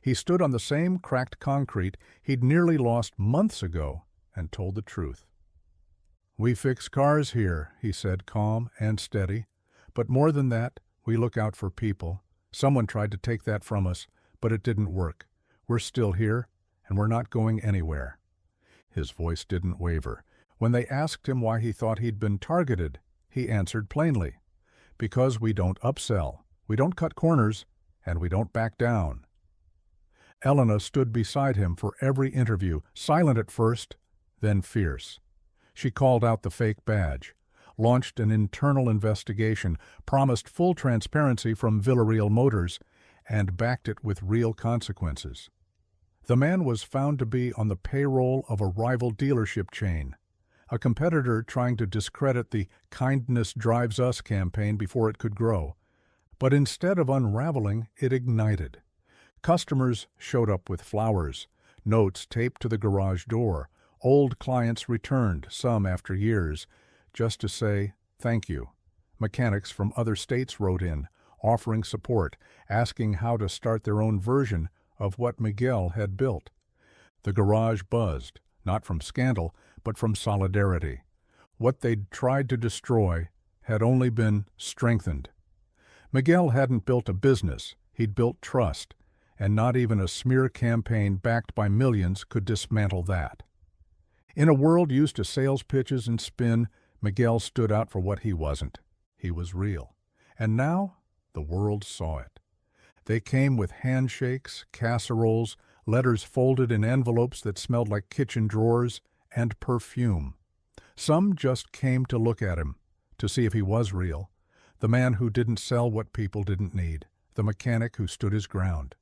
He stood on the same cracked concrete he'd nearly lost months ago and told the truth. "We fix cars here," he said, calm and steady. "But more than that, we look out for people. Someone tried to take that from us, but it didn't work. We're still here, and we're not going anywhere." His voice didn't waver. When they asked him why he thought he'd been targeted, he answered plainly, "Because we don't upsell, we don't cut corners, and we don't back down." Elena stood beside him for every interview, silent at first, then fierce. She called out the fake badge, launched an internal investigation, promised full transparency from Villarreal Motors, and backed it with real consequences. The man was found to be on the payroll of a rival dealership chain, a competitor trying to discredit the "Kindness Drives Us" campaign before it could grow. But instead of unraveling, it ignited. Customers showed up with flowers, notes taped to the garage door. Old clients returned, some after years, just to say thank you. Mechanics from other states wrote in, offering support, asking how to start their own version of what Miguel had built. The garage buzzed, not from scandal, but from solidarity. What they'd tried to destroy had only been strengthened. Miguel hadn't built a business, he'd built trust, and not even a smear campaign backed by millions could dismantle that. In a world used to sales pitches and spin, Miguel stood out for what he wasn't. He was real. And now the world saw it. They came with handshakes, casseroles, letters folded in envelopes that smelled like kitchen drawers, and perfume. Some just came to look at him, to see if he was real, the man who didn't sell what people didn't need, the mechanic who stood his ground.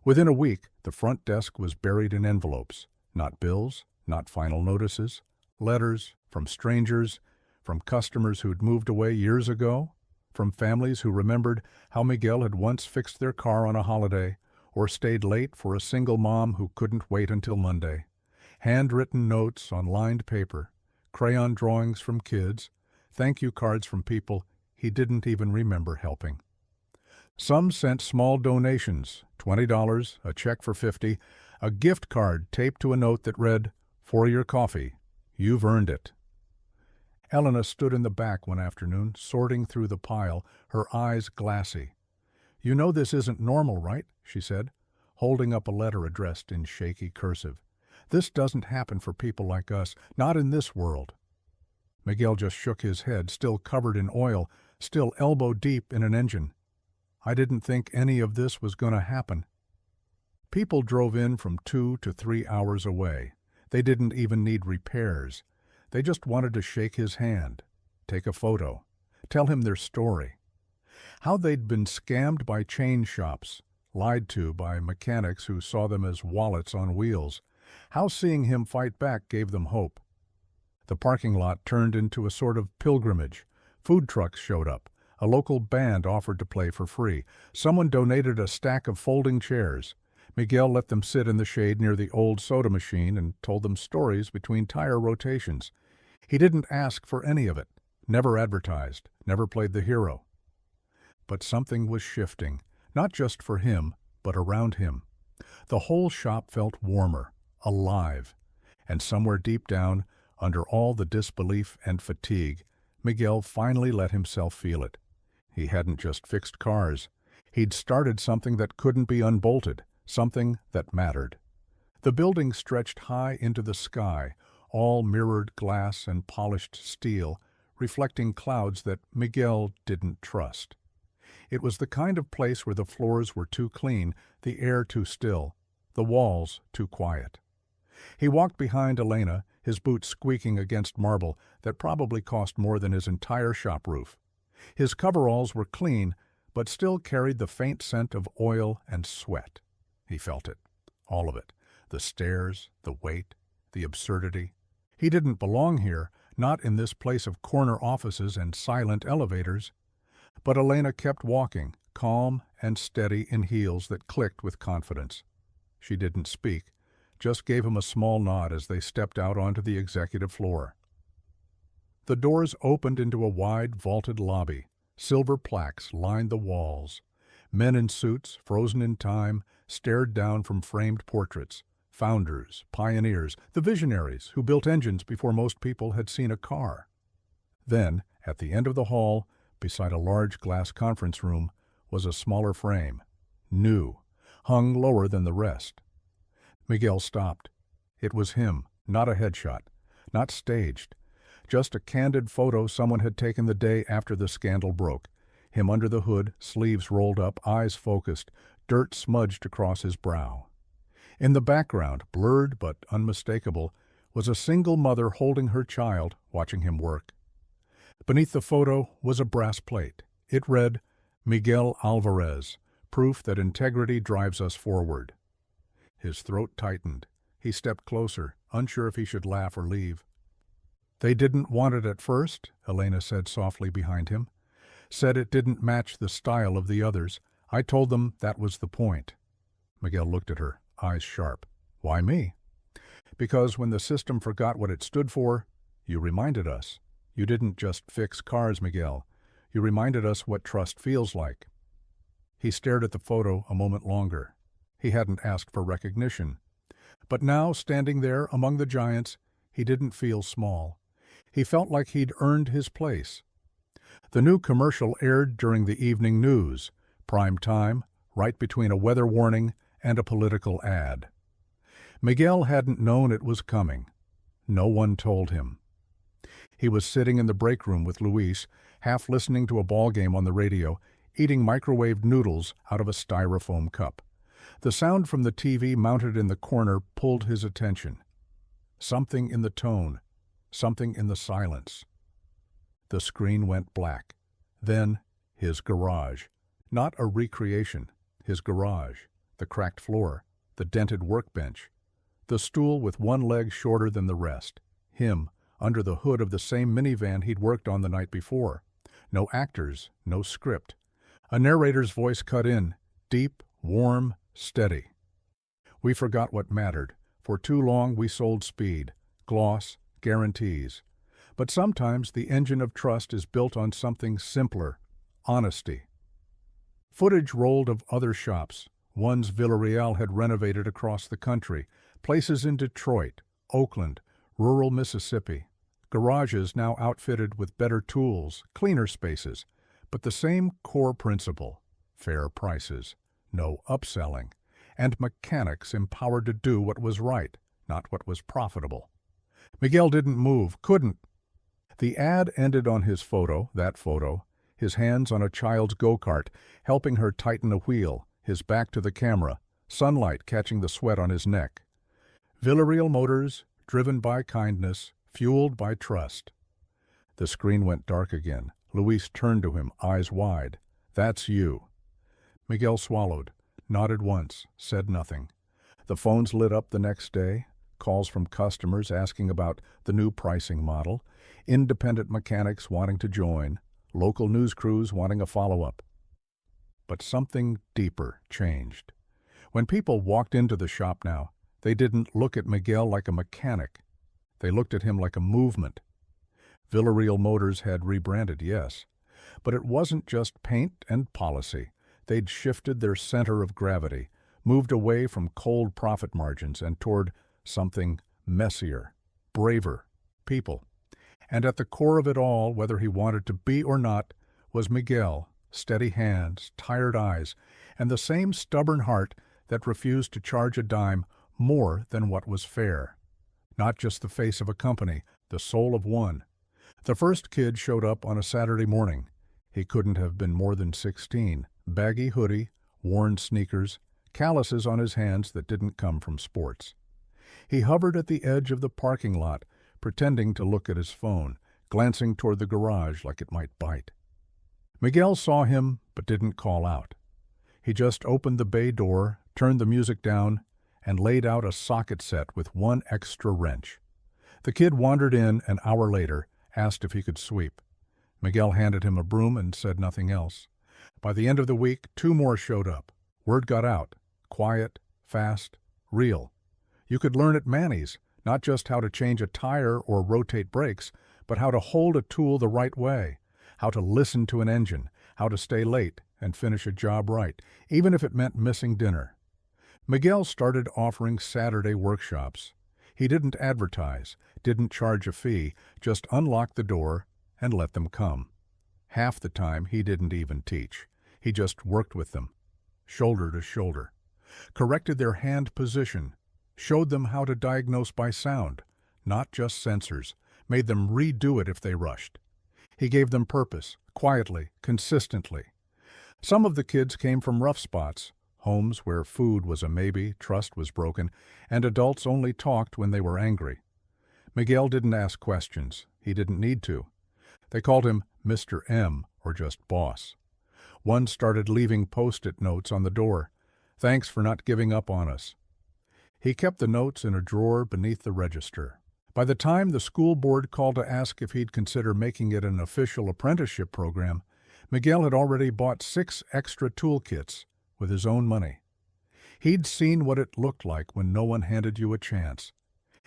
Within a week, the front desk was buried in envelopes, not bills, not final notices, letters from strangers, from customers who'd moved away years ago, from families who remembered how Miguel had once fixed their car on a holiday, or stayed late for a single mom who couldn't wait until Monday. Handwritten notes on lined paper, crayon drawings from kids, thank you cards from people he didn't even remember helping. Some sent small donations, $20, a check for $50, a gift card taped to a note that read, "For your coffee, you've earned it." Elena stood in the back one afternoon, sorting through the pile, her eyes glassy. "You know this isn't normal, right?" she said, holding up a letter addressed in shaky cursive. "This doesn't happen for people like us, not in this world." Miguel just shook his head, still covered in oil, still elbow-deep in an engine. "I didn't think any of this was going to happen." People drove in from 2 to 3 hours away. They didn't even need repairs. They just wanted to shake his hand, take a photo, tell him their story. How they'd been scammed by chain shops, lied to by mechanics who saw them as wallets on wheels. How seeing him fight back gave them hope. The parking lot turned into a sort of pilgrimage. Food trucks showed up. A local band offered to play for free. Someone donated a stack of folding chairs. Miguel let them sit in the shade near the old soda machine and told them stories between tire rotations. He didn't ask for any of it, never advertised, never played the hero. But something was shifting, not just for him, but around him. The whole shop felt warmer, alive, and somewhere deep down, under all the disbelief and fatigue, Miguel finally let himself feel it. He hadn't just fixed cars. He'd started something that couldn't be unbolted, something that mattered. The building stretched high into the sky, all mirrored glass and polished steel, reflecting clouds that Miguel didn't trust. It was the kind of place where the floors were too clean, the air too still, the walls too quiet. He walked behind Elena, his boots squeaking against marble that probably cost more than his entire shop roof. His coveralls were clean, but still carried the faint scent of oil and sweat. He felt it, all of it, the stairs, the weight, the absurdity. He didn't belong here, not in this place of corner offices and silent elevators. But Elena kept walking, calm and steady in heels that clicked with confidence. She didn't speak, just gave him a small nod as they stepped out onto the executive floor. The doors opened into a wide, vaulted lobby. Silver plaques lined the walls. Men in suits, frozen in time, stared down from framed portraits. Founders, pioneers, the visionaries who built engines before most people had seen a car. Then, at the end of the hall, beside a large glass conference room, was a smaller frame, new, hung lower than the rest. Miguel stopped. It was him, not a headshot, not staged, just a candid photo someone had taken the day after the scandal broke. Him under the hood, sleeves rolled up, eyes focused, dirt smudged across his brow. In the background, blurred but unmistakable, was a single mother holding her child, watching him work. Beneath the photo was a brass plate. It read, "Miguel Alvarez, proof that integrity drives us forward." His throat tightened. He stepped closer, unsure if he should laugh or leave. "They didn't want it at first," Elena said softly behind him. "Said it didn't match the style of the others. I told them that was the point." Miguel looked at her, eyes sharp. "Why me?" "Because when the system forgot what it stood for, you reminded us. You didn't just fix cars, Miguel. You reminded us what trust feels like." He stared at the photo a moment longer. He hadn't asked for recognition. But now, standing there among the giants, he didn't feel small. He felt like he'd earned his place. The new commercial aired during the evening news, prime time, right between a weather warning and a political ad. Miguel hadn't known it was coming. No one told him. He was sitting in the break room with Luis, half listening to a ball game on the radio, eating microwaved noodles out of a styrofoam cup. The sound from the TV mounted in the corner pulled his attention. Something in the tone, something in the silence. The screen went black. Then, his garage. Not a recreation. His garage. The cracked floor. The dented workbench. The stool with one leg shorter than the rest. Him, under the hood of the same minivan he'd worked on the night before. No actors, no script. A narrator's voice cut in, deep, warm, steady. "We forgot what mattered. For too long we sold speed, gloss, guarantees. But sometimes the engine of trust is built on something simpler, honesty." Footage rolled of other shops, ones Villarreal had renovated across the country, places in Detroit, Oakland, rural Mississippi. Garages now outfitted with better tools, cleaner spaces, but the same core principle: fair prices, no upselling, and mechanics empowered to do what was right, not what was profitable. Miguel didn't move, couldn't. The ad ended on his photo, that photo, his hands on a child's go-kart, helping her tighten a wheel, his back to the camera, sunlight catching the sweat on his neck. Villarreal Motors, driven by kindness, fueled by trust. The screen went dark again. Luis turned to him, eyes wide. "That's you." Miguel swallowed, nodded once, said nothing. The phones lit up the next day, calls from customers asking about the new pricing model, independent mechanics wanting to join, local news crews wanting a follow-up. But something deeper changed. When people walked into the shop now, they didn't look at Miguel like a mechanic. They looked at him like a movement. Villarreal Motors had rebranded, yes, but it wasn't just paint and policy. They'd shifted their center of gravity, moved away from cold profit margins and toward something messier, braver, people. And at the core of it all, whether he wanted to be or not, was Miguel, steady hands, tired eyes, and the same stubborn heart that refused to charge a dime more than what was fair. Not just the face of a company, the soul of one. The first kid showed up on a Saturday morning. He couldn't have been more than 16. Baggy hoodie, worn sneakers, calluses on his hands that didn't come from sports. He hovered at the edge of the parking lot, pretending to look at his phone, glancing toward the garage like it might bite. Miguel saw him but didn't call out. He just opened the bay door, turned the music down, and laid out a socket set with one extra wrench. The kid wandered in an hour later, asked if he could sweep. Miguel handed him a broom and said nothing else. By the end of the week, 2 more showed up. Word got out. Quiet, fast, real. You could learn at Manny's, not just how to change a tire or rotate brakes, but how to hold a tool the right way, how to listen to an engine, how to stay late and finish a job right, even if it meant missing dinner. Miguel started offering Saturday workshops. He didn't advertise, didn't charge a fee, just unlocked the door and let them come. Half the time he didn't even teach. He just worked with them, shoulder to shoulder, corrected their hand position, showed them how to diagnose by sound, not just sensors, made them redo it if they rushed. He gave them purpose, quietly, consistently. Some of the kids came from rough spots, homes where food was a maybe, trust was broken, and adults only talked when they were angry. Miguel didn't ask questions. He didn't need to. They called him Mr. M or just boss. One started leaving post-it notes on the door. Thanks for not giving up on us. He kept the notes in a drawer beneath the register. By the time the school board called to ask if he'd consider making it an official apprenticeship program, Miguel had already bought 6 extra toolkits with his own money. He'd seen what it looked like when no one handed you a chance.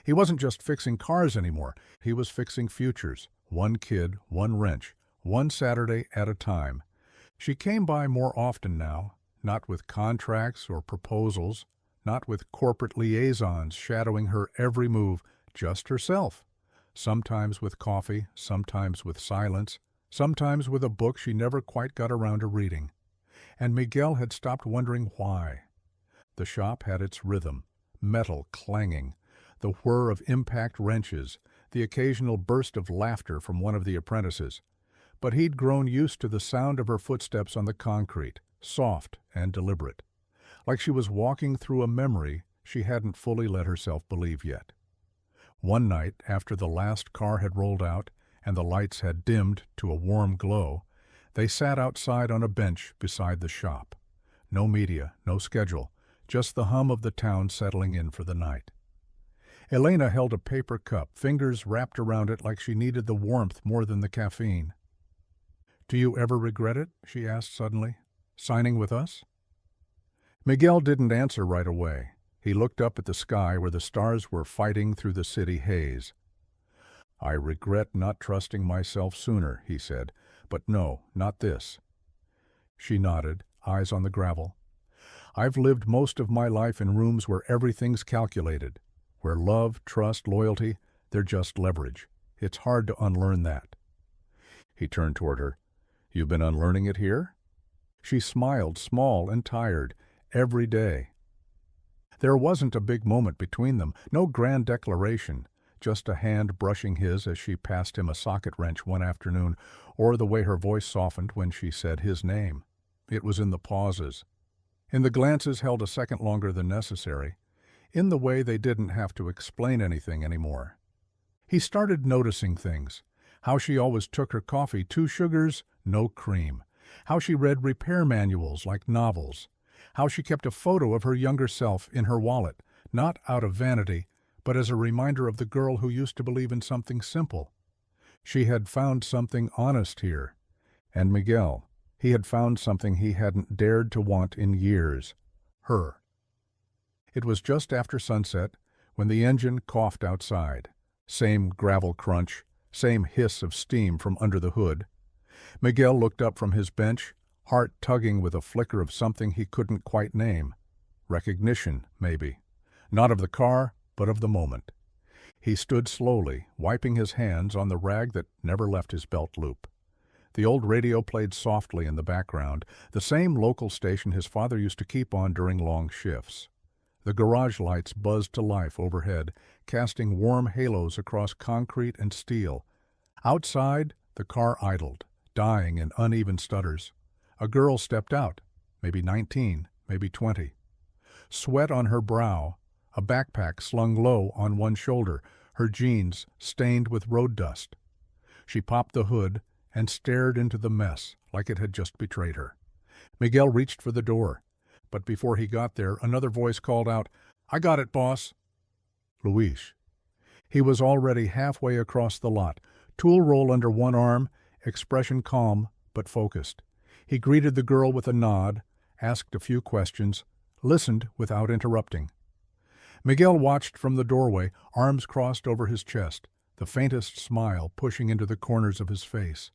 He wasn't just fixing cars anymore. He was fixing futures. One kid, one wrench, one Saturday at a time. She came by more often now, not with contracts or proposals, not with corporate liaisons shadowing her every move, just herself. Sometimes with coffee, sometimes with silence, sometimes with a book she never quite got around to reading. And Miguel had stopped wondering why. The shop had its rhythm, metal clanging, the whir of impact wrenches, the occasional burst of laughter from one of the apprentices. But he'd grown used to the sound of her footsteps on the concrete, soft and deliberate, like she was walking through a memory she hadn't fully let herself believe yet. One night, after the last car had rolled out and the lights had dimmed to a warm glow, they sat outside on a bench beside the shop. No media, no schedule, just the hum of the town settling in for the night. Elena held a paper cup, fingers wrapped around it like she needed the warmth more than the caffeine. "Do you ever regret it?" she asked suddenly. "Signing with us?" Miguel didn't answer right away. He looked up at the sky where the stars were fighting through the city haze. "I regret not trusting myself sooner," he said, "but no, not this." She nodded, eyes on the gravel. "I've lived most of my life in rooms where everything's calculated, where love, trust, loyalty, they're just leverage. It's hard to unlearn that." He turned toward her. "You've been unlearning it here?" She smiled, small and tired, every day. There wasn't a big moment between them, no grand declaration, just a hand brushing his as she passed him a socket wrench one afternoon, or the way her voice softened when she said his name. It was in the pauses, in the glances held a second longer than necessary, in the way they didn't have to explain anything anymore. He started noticing things, how she always took her coffee 2 sugars, no cream, how she read repair manuals like novels, how she kept a photo of her younger self in her wallet, not out of vanity, but as a reminder of the girl who used to believe in something simple. She had found something honest here. And Miguel, he had found something he hadn't dared to want in years. Her. It was just after sunset when the engine coughed outside. Same gravel crunch, same hiss of steam from under the hood. Miguel looked up from his bench, heart tugging with a flicker of something he couldn't quite name. Recognition, maybe. Not of the car, but of the moment. He stood slowly, wiping his hands on the rag that never left his belt loop. The old radio played softly in the background, the same local station his father used to keep on during long shifts. The garage lights buzzed to life overhead, casting warm halos across concrete and steel. Outside, the car idled, dying in uneven stutters. A girl stepped out, maybe 19, maybe 20. Sweat on her brow, a backpack slung low on one shoulder, her jeans stained with road dust. She popped the hood and stared into the mess like it had just betrayed her. Miguel reached for the door, but before he got there, another voice called out, "I got it, boss." Luis. He was already halfway across the lot, tool roll under one arm, expression calm but focused. He greeted the girl with a nod, asked a few questions, listened without interrupting. Miguel watched from the doorway, arms crossed over his chest, the faintest smile pushing into the corners of his face.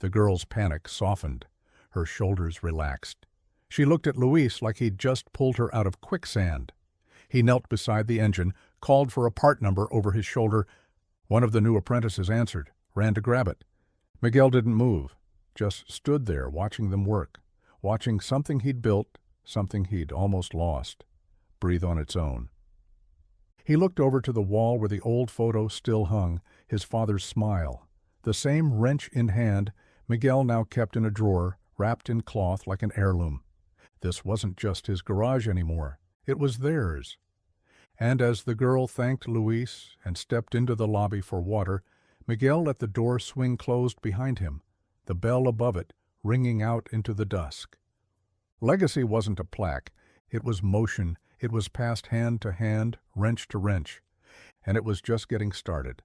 The girl's panic softened. Her shoulders relaxed. She looked at Luis like he'd just pulled her out of quicksand. He knelt beside the engine, called for a part number over his shoulder. One of the new apprentices answered, ran to grab it. Miguel didn't move, just stood there watching them work, watching something he'd built, something he'd almost lost, breathe on its own. He looked over to the wall where the old photo still hung, his father's smile. The same wrench in hand, Miguel now kept in a drawer, wrapped in cloth like an heirloom. This wasn't just his garage anymore. It was theirs. And as the girl thanked Luis and stepped into the lobby for water, Miguel let the door swing closed behind him, the bell above it ringing out into the dusk. Legacy wasn't a plaque. It was motion. It was passed hand to hand, wrench to wrench. And it was just getting started.